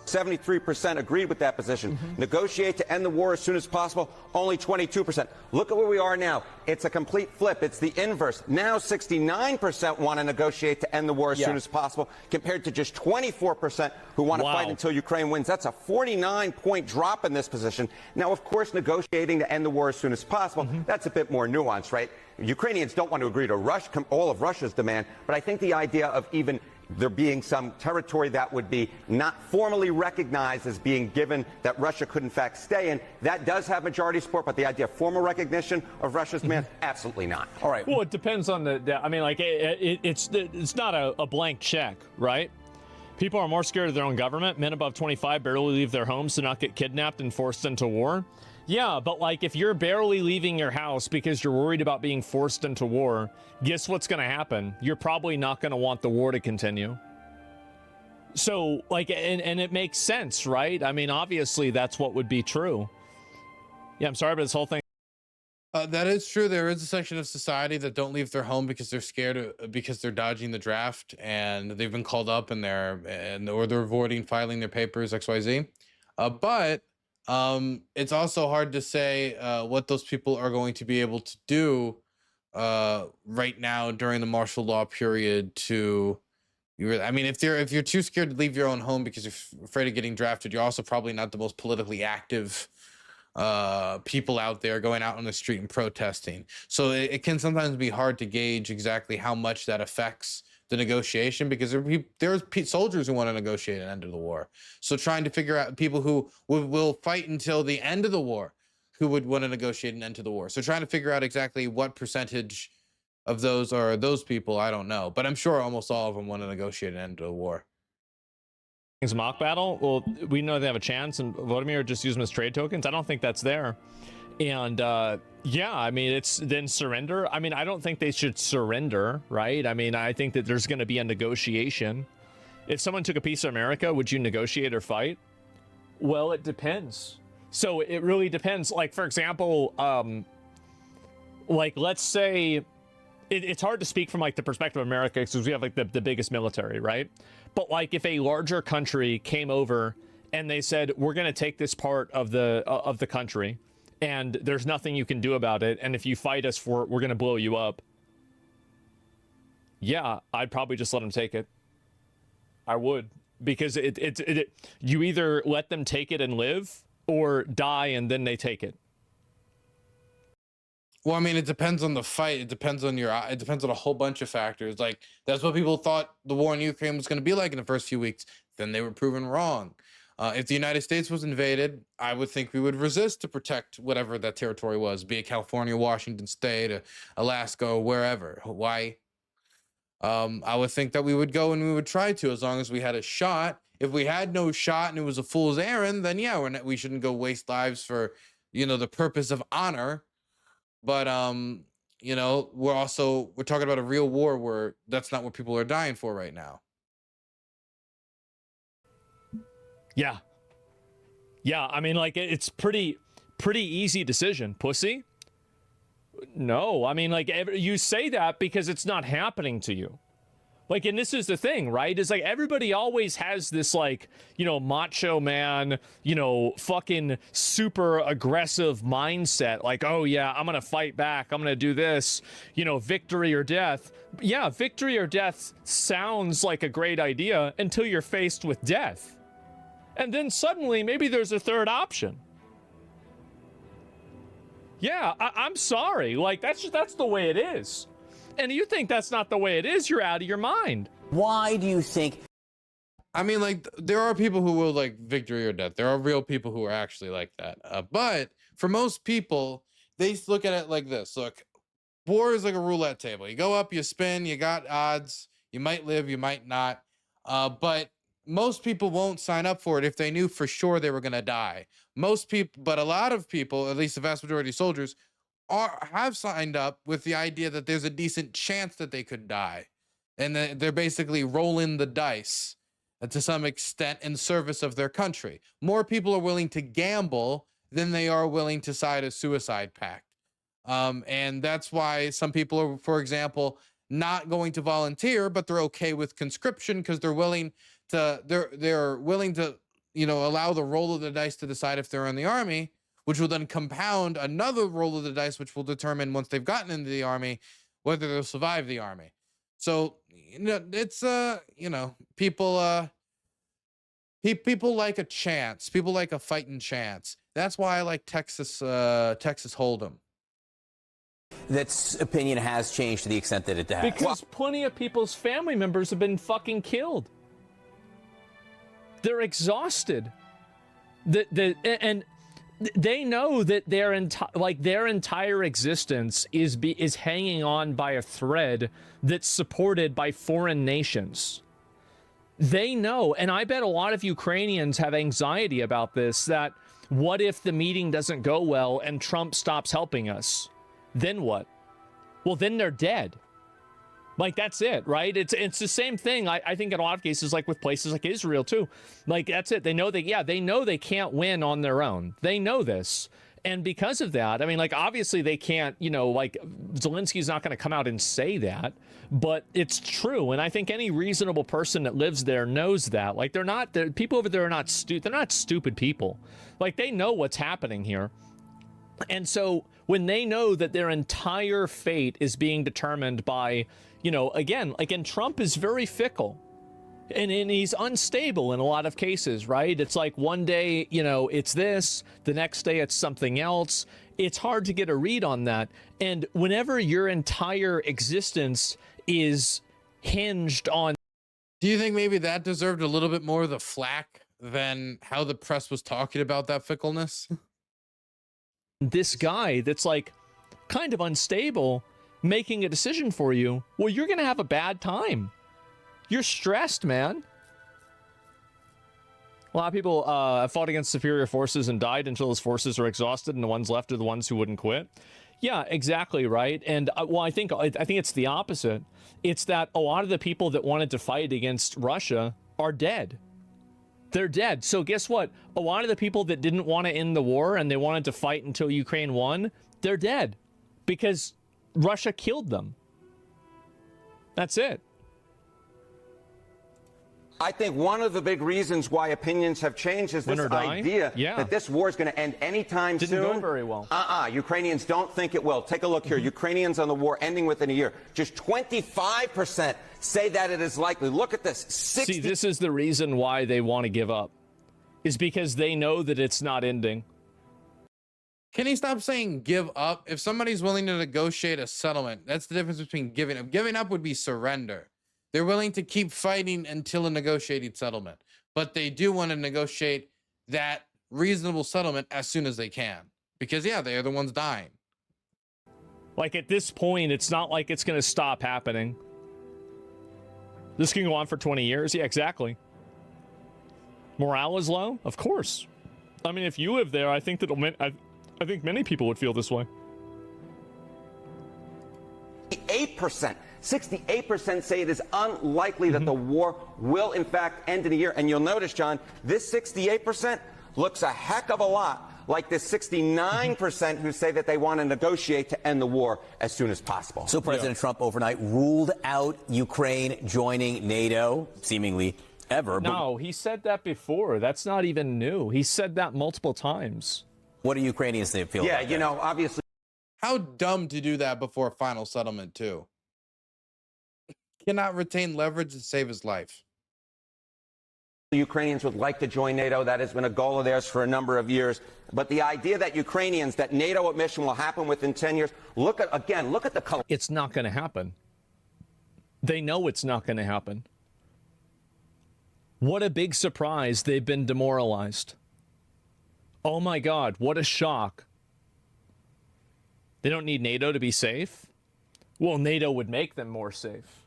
73% agreed with that position. Negotiate to end the war as soon as possible, only 22%. Look at where we are now. It's a complete flip. It's the inverse. Now 69% want to negotiate to end the war as soon as possible, compared to just 24% who want to fight until Ukraine wins. That's a 49-point drop in this position. Now, of course, negotiating to end the war as soon as possible, that's a bit more nuanced, right? Ukrainians don't want to agree to all of Russia's demand, but I think the idea of even there being some territory that would be not formally recognized as being given that Russia could in fact stay in, that does have majority support, but the idea of formal recognition of Russia's demand, absolutely not. All right. Well, it depends on I mean, like, it's not a blank check, right? People are more scared of their own government. Men above 25 barely leave their homes to not get kidnapped and forced into war. Yeah, but like, if you're barely leaving your house because you're worried about being forced into war, guess what's going to happen? You're probably not going to want the war to continue. So, like, and it makes sense, right? I mean, obviously, that's what would be true. Yeah, I'm sorry, but this whole thing. That is true. There is a section of society that don't leave their home because they're scared, because they're dodging the draft and they've been called up and or they're avoiding filing their papers, XYZ. But it's also hard to say what those people are going to be able to do right now during the martial law period. I mean, if you're too scared to leave your own home because you're afraid of getting drafted, you're also probably not the most politically active people out there going out on the street and protesting. So it can sometimes be hard to gauge exactly how much that affects the negotiation, because there's soldiers who want to negotiate an end of the war. So trying to figure out people who will fight until the end of the war, who would want to negotiate an end to the war. So trying to figure out exactly what percentage of those are those people, I don't know. But I'm sure almost all of them want to negotiate an end to the war. Mock battle, well, we know they have a chance, and Vladimir just used them as trade tokens. I don't think that's there. And yeah, I mean, it's then surrender. I mean, I don't think they should surrender, right? I mean, I think that there's going to be a negotiation. If someone took a piece of America, would you negotiate or fight? Well, it depends. So it really depends. Like, for example, like, let's say it's hard to speak from like the perspective of America because we have like the biggest military, right? But like, if a larger country came over and they said, we're going to take this part of the country, and there's nothing you can do about it, and if you fight us for it, we're going to blow you up. Yeah, I'd probably just let them take it. I would, because you either let them take it and live, or die and then they take it. Well, I mean, it depends on the fight. It depends on it depends on a whole bunch of factors. Like, that's what people thought the war in Ukraine was going to be like in the first few weeks. Then they were proven wrong. If the United States was invaded, I would think we would resist to protect whatever that territory was, be it California, Washington State, Alaska, or wherever, Hawaii. I would think that we would go and we would try to, as long as we had a shot. If we had no shot and it was a fool's errand, then yeah, we shouldn't go waste lives for, the purpose of honor. But, we're talking about a real war where that's not what people are dying for right now. Yeah. Yeah, I mean, like, it's pretty easy decision, pussy. No, I mean, like, you say that because it's not happening to you. Like, and this is the thing, right? Is like everybody always has this, like, you know, macho man, you know, fucking super aggressive mindset. Like, oh yeah, I'm gonna fight back. I'm gonna do this, you know, victory or death. Yeah, victory or death sounds like a great idea until you're faced with death. And then suddenly maybe there's a third option. Yeah, I'm sorry. Like, that's the way it is. And you think that's not the way it is, you're out of your mind. Why do you think? I mean, like, there are people who will like victory or death. There are real people who are actually like that. But for most people, they look at it like this. Look, war is like a roulette table. You go up, you spin, you got odds. You might live, you might not. But most people won't sign up for it if they knew for sure they were going to die. Most people, but a lot of people, at least the vast majority of soldiers, have signed up with the idea that there's a decent chance that they could die. And they're basically rolling the dice to some extent in service of their country. More people are willing to gamble than they are willing to sign a suicide pact. And that's why some people are, for example, not going to volunteer, but they're okay with conscription because they're willing to, they're willing to, you know, allow the roll of the dice to decide if they're in the army, which will then compound another roll of the dice, which will determine once they've gotten into the army, whether they'll survive the army. So, you know, it's, you know, people, people like a chance. People like a fighting chance. That's why I like Texas Hold'em. That opinion has changed to the extent that it has. Because plenty of people's family members have been fucking killed. They're exhausted. And they know that their entire existence is hanging on by a thread that's supported by foreign nations. They know, and I bet a lot of Ukrainians have anxiety about this, that what if the meeting doesn't go well and Trump stops helping us? Then what? Well, then they're dead. Like, that's it, right? It's the same thing, I think, in a lot of cases, like with places like Israel, too. Like, that's it. They know they know they can't win on their own. They know this. And because of that, I mean, like, obviously they can't, you know, like, Zelensky's not going to come out and say that, but it's true. And I think any reasonable person that lives there knows that. Like, people over there are not they're not stupid people. Like, they know what's happening here. And so when they know that their entire fate is being determined by, you know, again, Trump is very fickle and he's unstable in a lot of cases, right? It's like one day, you know, it's this, the next day it's something else. It's hard to get a read on that. And whenever your entire existence is hinged on... Do you think maybe that deserved a little bit more of the flack than how the press was talking about that fickleness? This guy that's like kind of unstable making a decision for you, well, you're gonna have a bad time. You're stressed, man. A lot of people have fought against superior forces and died until those forces are exhausted, and the ones left are the ones who wouldn't quit. Yeah, exactly, right. And well, I think it's the opposite. It's that a lot of the people that wanted to fight against Russia are dead. They're dead. So guess what? A lot of the people that didn't want to end the war and they wanted to fight until Ukraine won, they're dead because Russia killed them. That's it. I think one of the big reasons why opinions have changed is this idea that this war is going to end anytime soon. Didn't go very well. Ukrainians don't think it will. Take a look here. Ukrainians on the war ending within a year. Just 25% say that it is likely. Look at this. See, this is the reason why they want to give up. Is because they know that it's not ending. Can he stop saying give up? If somebody's willing to negotiate a settlement, that's the difference between giving up. Giving up would be surrender. They're willing to keep fighting until a negotiated settlement, but they do want to negotiate that reasonable settlement as soon as they can, because yeah, they are the ones dying. Like at this point, it's not like it's going to stop happening. This can go on for 20 years. Yeah, exactly. Morale is low, of course. I mean, if you live there, I think I think many people would feel this way. 68% say it is unlikely that the war will, in fact, end in a year. And you'll notice, John, this 68% looks a heck of a lot like the 69% who say that they want to negotiate to end the war as soon as possible. So President Trump overnight ruled out Ukraine joining NATO, seemingly ever. No, he said that before. That's not even new. He said that multiple times. What do Ukrainians feel about that? Yeah, you know, obviously. How dumb to do that before a final settlement, too. Cannot retain leverage to save his life. The Ukrainians would like to join NATO. That has been a goal of theirs for a number of years. But the idea that Ukrainians, that NATO admission will happen within 10 years, look at the... It's not going to happen. They know it's not going to happen. What a big surprise. They've been demoralized. Oh my God, what a shock. They don't need NATO to be safe? Well, NATO would make them more safe.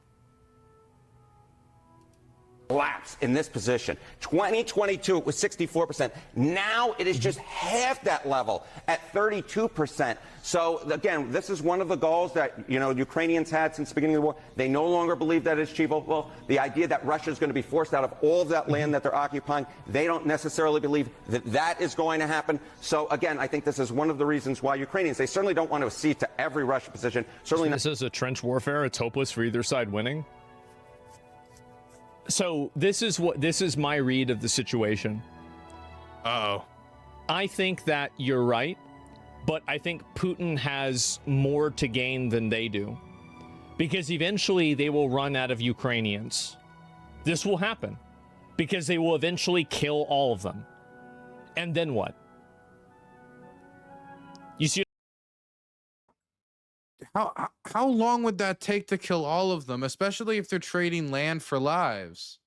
Collapse in this position. 2022, it was 64%. Now it is just half that level at 32%. So again, this is one of the goals that, you know, Ukrainians had since the beginning of the war. They no longer believe that it's achievable. Well, the idea that Russia is going to be forced out of all of that land that they're occupying, they don't necessarily believe that that is going to happen. So again, I think this is one of the reasons why Ukrainians, they certainly don't want to accede to every Russian position. Certainly this is a trench warfare. It's hopeless for either side winning. So this is my read of the situation. Uh-oh. I think that you're right, but I think Putin has more to gain than they do, because eventually they will run out of Ukrainians. This will happen because they will eventually kill all of them. And then what? You see? How long would that take to kill all of them, especially if they're trading land for lives?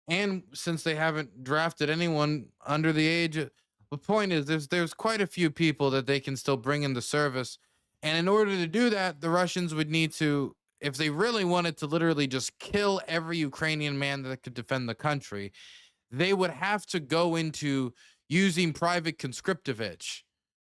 And since they haven't drafted anyone under the age of, the point is there's quite a few people that they can still bring into service. And in order to do that, the Russians would need to, if they really wanted to literally just kill every Ukrainian man that could defend the country, they would have to go into using private conscriptivage.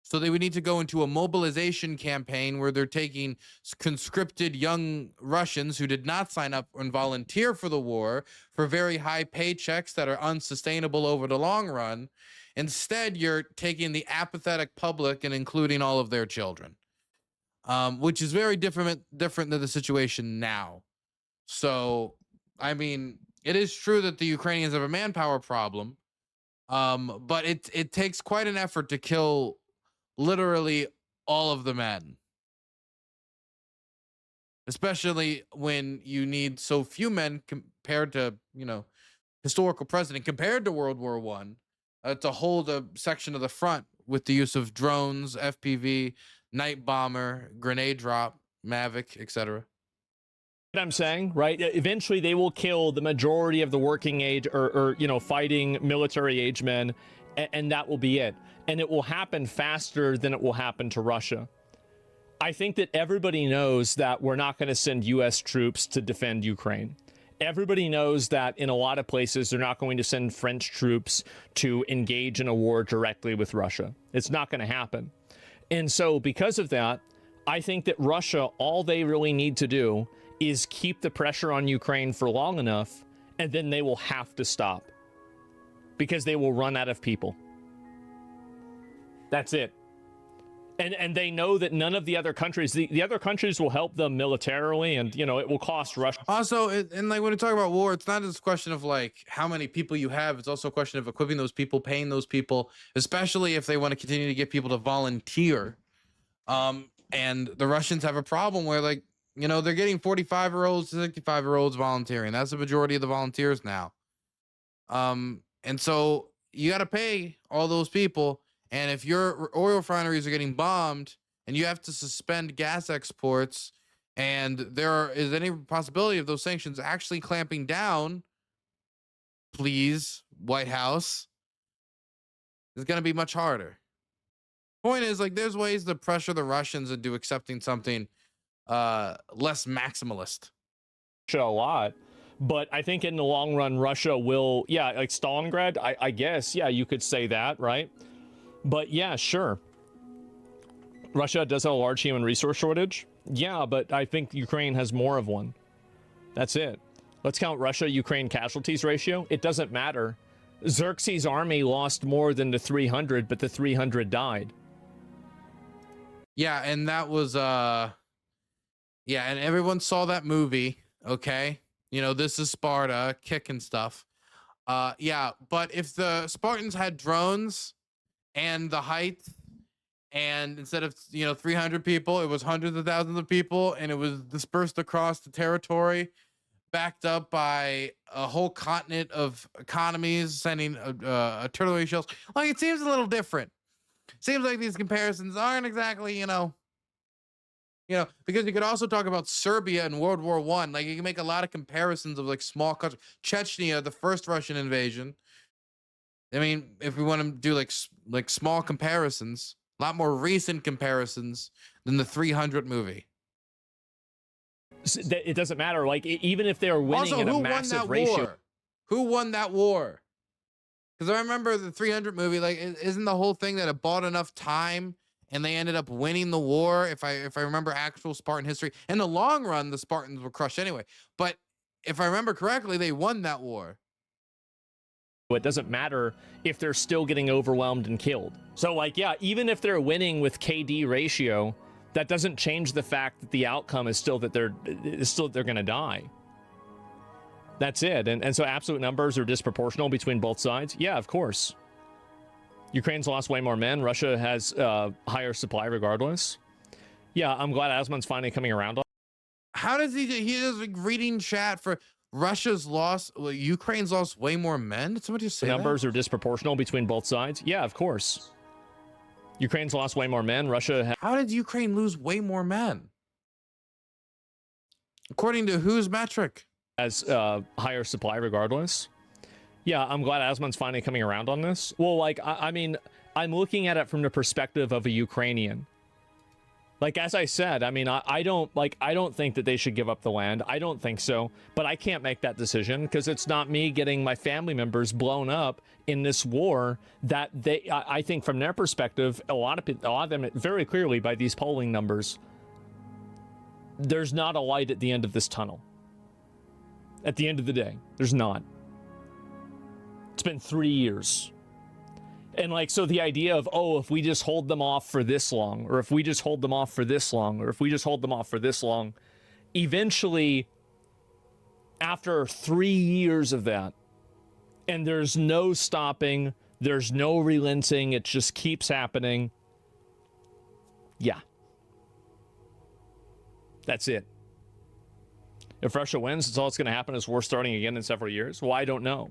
So they would need to go into a mobilization campaign where they're taking conscripted young Russians who did not sign up and volunteer for the war for very high paychecks that are unsustainable over the long run. Instead, you're taking the apathetic public and including all of their children, which is very different than the situation now. So, I mean, it is true that the Ukrainians have a manpower problem, but it takes quite an effort to kill literally all of the men, especially when you need so few men compared to, you know, historical precedent compared to World War I, to hold a section of the front with the use of drones, FPV, night bomber, grenade drop, Mavic, etc. What I'm saying, right? Eventually they will kill the majority of the working age or you know, fighting military age men, and that will be it. And it will happen faster than it will happen to Russia. I think that everybody knows that we're not going to send U.S. troops to defend Ukraine. Everybody knows that in a lot of places, they're not going to send French troops to engage in a war directly with Russia. It's not going to happen. And so because of that, I think that Russia, all they really need to do is keep the pressure on Ukraine for long enough, and then they will have to stop because they will run out of people. That's it. And they know that none of the other countries, the other countries will help them militarily, and, you know, it will cost Russia. Also, and like when you talk about war, it's not just a question of like how many people you have. It's also a question of equipping those people, paying those people, especially if they want to continue to get people to volunteer. And the Russians have a problem where, like, you know, they're getting 45-year-olds to 65-year-olds volunteering. That's the majority of the volunteers now. And so you got to pay all those people. And if your oil refineries are getting bombed and you have to suspend gas exports, and there is any possibility of those sanctions actually clamping down, please, White House, it's going to be much harder. Point is, like, there's ways to pressure the Russians into accepting something less maximalist. A lot. But I think in the long run, Russia will, yeah, like Stalingrad, I guess, yeah, you could say that, right? But yeah, sure. Russia does have a large human resource shortage. Yeah, but I think Ukraine has more of one. That's it. Let's count Russia-Ukraine casualties ratio. It doesn't matter Xerxes' army lost more than the 300, but the 300 died. Yeah, and that was yeah, and everyone saw that movie, okay? You know, This Is Sparta, kick and stuff. Yeah, but if the Spartans had drones and the height, and instead of 300 people, it was hundreds of thousands of people, and it was dispersed across the territory, backed up by a whole continent of economies sending artillery shells. Like, it seems a little different. Seems like these comparisons aren't exactly, because you could also talk about Serbia in World War I. Like, you can make a lot of comparisons of like small countries. Chechnya, the first Russian invasion. I mean, if we want to do like small comparisons, a lot more recent comparisons than the 300 movie. It doesn't matter. Like, even if they're winning Also, in a massive ratio. War? Who won that war? Because I remember the 300 movie. Like, isn't the whole thing that it bought enough time and they ended up winning the war? If I remember actual Spartan history, in the long run, the Spartans were crushed anyway. But if I remember correctly, they won that war. It doesn't matter if they're still getting overwhelmed and killed. So, like, yeah, even if they're winning with KD ratio, that doesn't change the fact that the outcome is still that they're going to die. That's it. And so absolute numbers are disproportional between both sides. Yeah, of course. Ukraine's lost way more men. Russia has higher supply regardless. Yeah, I'm glad Asmon's finally coming around. How does he is like reading chat for Russia's lost, Ukraine's lost way more men? Did somebody just say numbers are disproportional between both sides? Yeah, of course. Ukraine's lost way more men. Russia. How did Ukraine lose way more men? According to whose metric? Has higher supply regardless. Yeah, I'm glad Asmon's finally coming around on this. Well, like, I mean, I'm looking at it from the perspective of a Ukrainian. Like, as I said, I mean, I don't think that they should give up the land. I don't think so. But I can't make that decision because it's not me getting my family members blown up in this war that I think from their perspective, a lot of them very clearly by these polling numbers, there's not a light at the end of this tunnel. At the end of the day, there's not. It's been 3 years. And like, so the idea of, oh, if we just hold them off for this long, or if we just hold them off for this long, or if we just hold them off for this long, eventually, after 3 years of that, and there's no stopping, there's no relenting, it just keeps happening. Yeah. That's it. If Russia wins, that's all that's going to happen is war starting again in several years. Well, I don't know.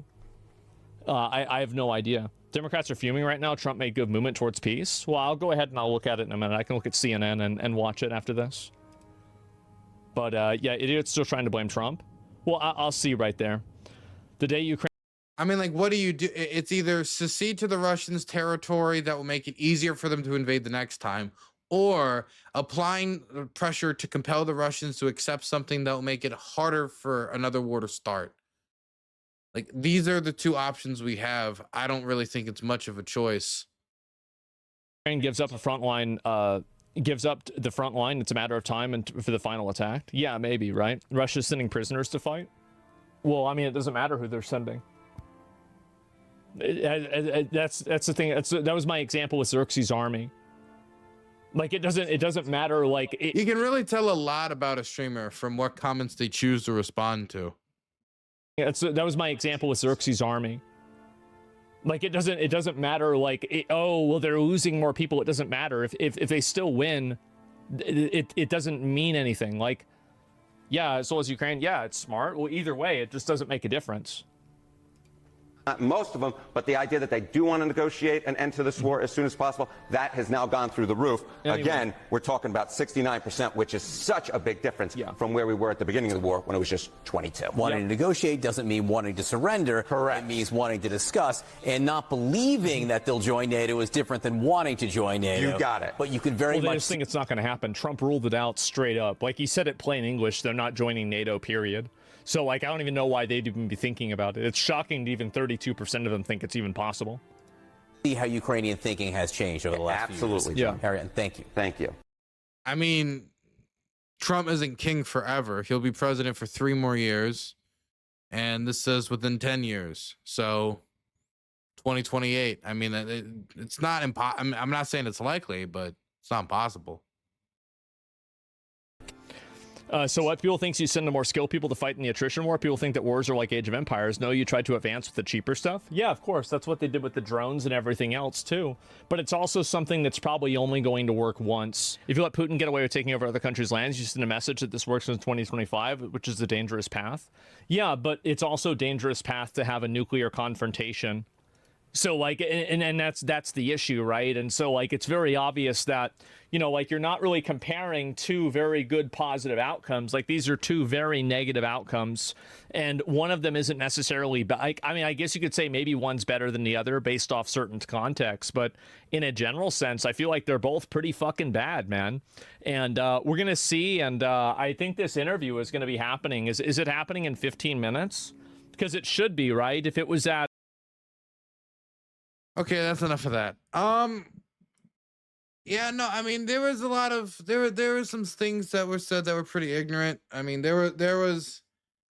I have no idea. Democrats are fuming right now. Trump made good movement towards peace. Well, I'll go ahead and I'll look at it in a minute. I can look at CNN and watch it after this. But yeah, idiots still trying to blame Trump. Well, I'll see right there. The day Ukraine... I mean, like, what do you do? It's either secede to the Russians' territory that will make it easier for them to invade the next time, or applying pressure to compel the Russians to accept something that will make it harder for another war to start. Like, these are the two options we have. I don't really think it's much of a choice. Ukraine gives up a front line, gives up the front line. It's a matter of time and for the final attack. Yeah, maybe, right? Russia's sending prisoners to fight. Well, I mean, it doesn't matter who they're sending. That's the thing. That was my example with Xerxes' army. Like, it doesn't matter. Like, you can really tell a lot about a streamer from what comments they choose to respond to. That was my example with Xerxes' army. Like, it doesn't matter. Like, oh, well, they're losing more people. It doesn't matter if they still win. It doesn't mean anything. Like, yeah, so is Ukraine. Yeah, it's smart. Well, either way, it just doesn't make a difference. Not most of them, but the idea that they do want to negotiate an end to this war as soon as possible, that has now gone through the roof. Anyway. Again, we're talking about 69%, which is such a big difference from where we were at the beginning of the war when it was just 22. Wanting to negotiate doesn't mean wanting to surrender. Correct. It means wanting to discuss, and not believing that they'll join NATO is different than wanting to join NATO. You got it. But you could very much... much... just think it's not going to happen. Trump ruled it out straight up. Like, he said it plain English, they're not joining NATO, period. So, like, I don't even know why they'd even be thinking about it. It's shocking that even 32% of them think it's even possible. See how Ukrainian thinking has changed over the last few years. Absolutely, John. Harriet, thank you. Thank you. I mean, Trump isn't king forever. He'll be president for 3 more years. And this says within 10 years. So, 2028. I mean, it's not impossible. I'm not saying it's likely, but it's not impossible. So what people think you send the more skilled people to fight in the attrition war? People think that wars are like Age of Empires. No, you try to advance with the cheaper stuff. Yeah, of course. That's what they did with the drones and everything else, too. But it's also something that's probably only going to work once. If you let Putin get away with taking over other countries' lands, you send a message that this works in 2025, which is a dangerous path. Yeah, but it's also a dangerous path to have a nuclear confrontation. So like, and that's the issue, right? And so like, it's very obvious that, you know, like you're not really comparing two very good positive outcomes. Like these are two very negative outcomes, and one of them isn't necessarily, I mean, I guess you could say maybe one's better than the other based off certain contexts, but in a general sense, I feel like they're both pretty fucking bad, man. And we're gonna see, and I think this interview is gonna be happening. Is it happening in 15 minutes? Because it should be, right? If it was at Okay, that's enough of that. Yeah, no, I mean, there was a lot of there were some things that were said that were pretty ignorant. I mean, there was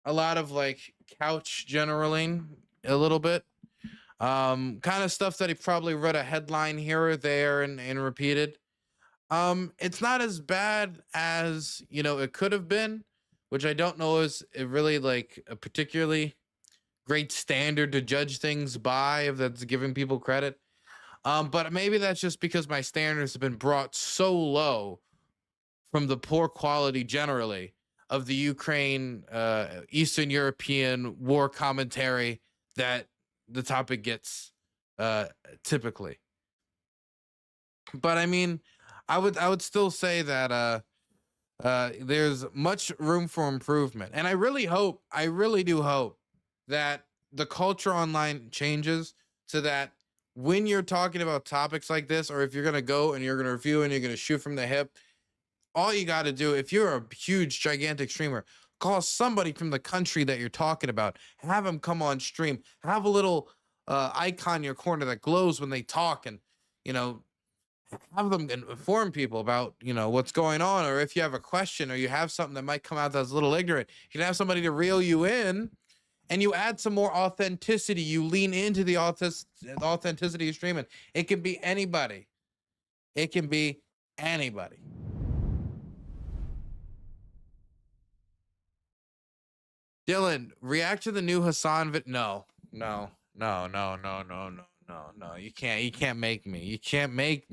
a lot of like couch generaling a little bit. Kind of stuff that he probably read a headline here or there and repeated. It's not as bad as, you know, it could have been, which I don't know is really like a particularly great standard to judge things by, if that's giving people credit. But maybe that's just because my standards have been brought so low from the poor quality generally of the Ukraine, Eastern European war commentary that the topic gets typically. But I mean, I would still say that there's much room for improvement, and I really do hope that the culture online changes so that when you're talking about topics like this, or if you're going to go and you're going to review and you're going to shoot from the hip, all you got to do, if you're a huge, gigantic streamer, call somebody from the country that you're talking about, have them come on stream, have a little icon in your corner that glows when they talk, and, you know, have them inform people about, you know, what's going on. Or if you have a question or you have something that might come out that's a little ignorant, you can have somebody to reel you in, and you add some more authenticity. You lean into the authenticity of streaming. It can be anybody. It can be anybody. Dylan, react to the new Hassan No. You can't make me. You can't make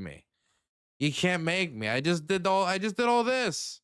me. I just did all this.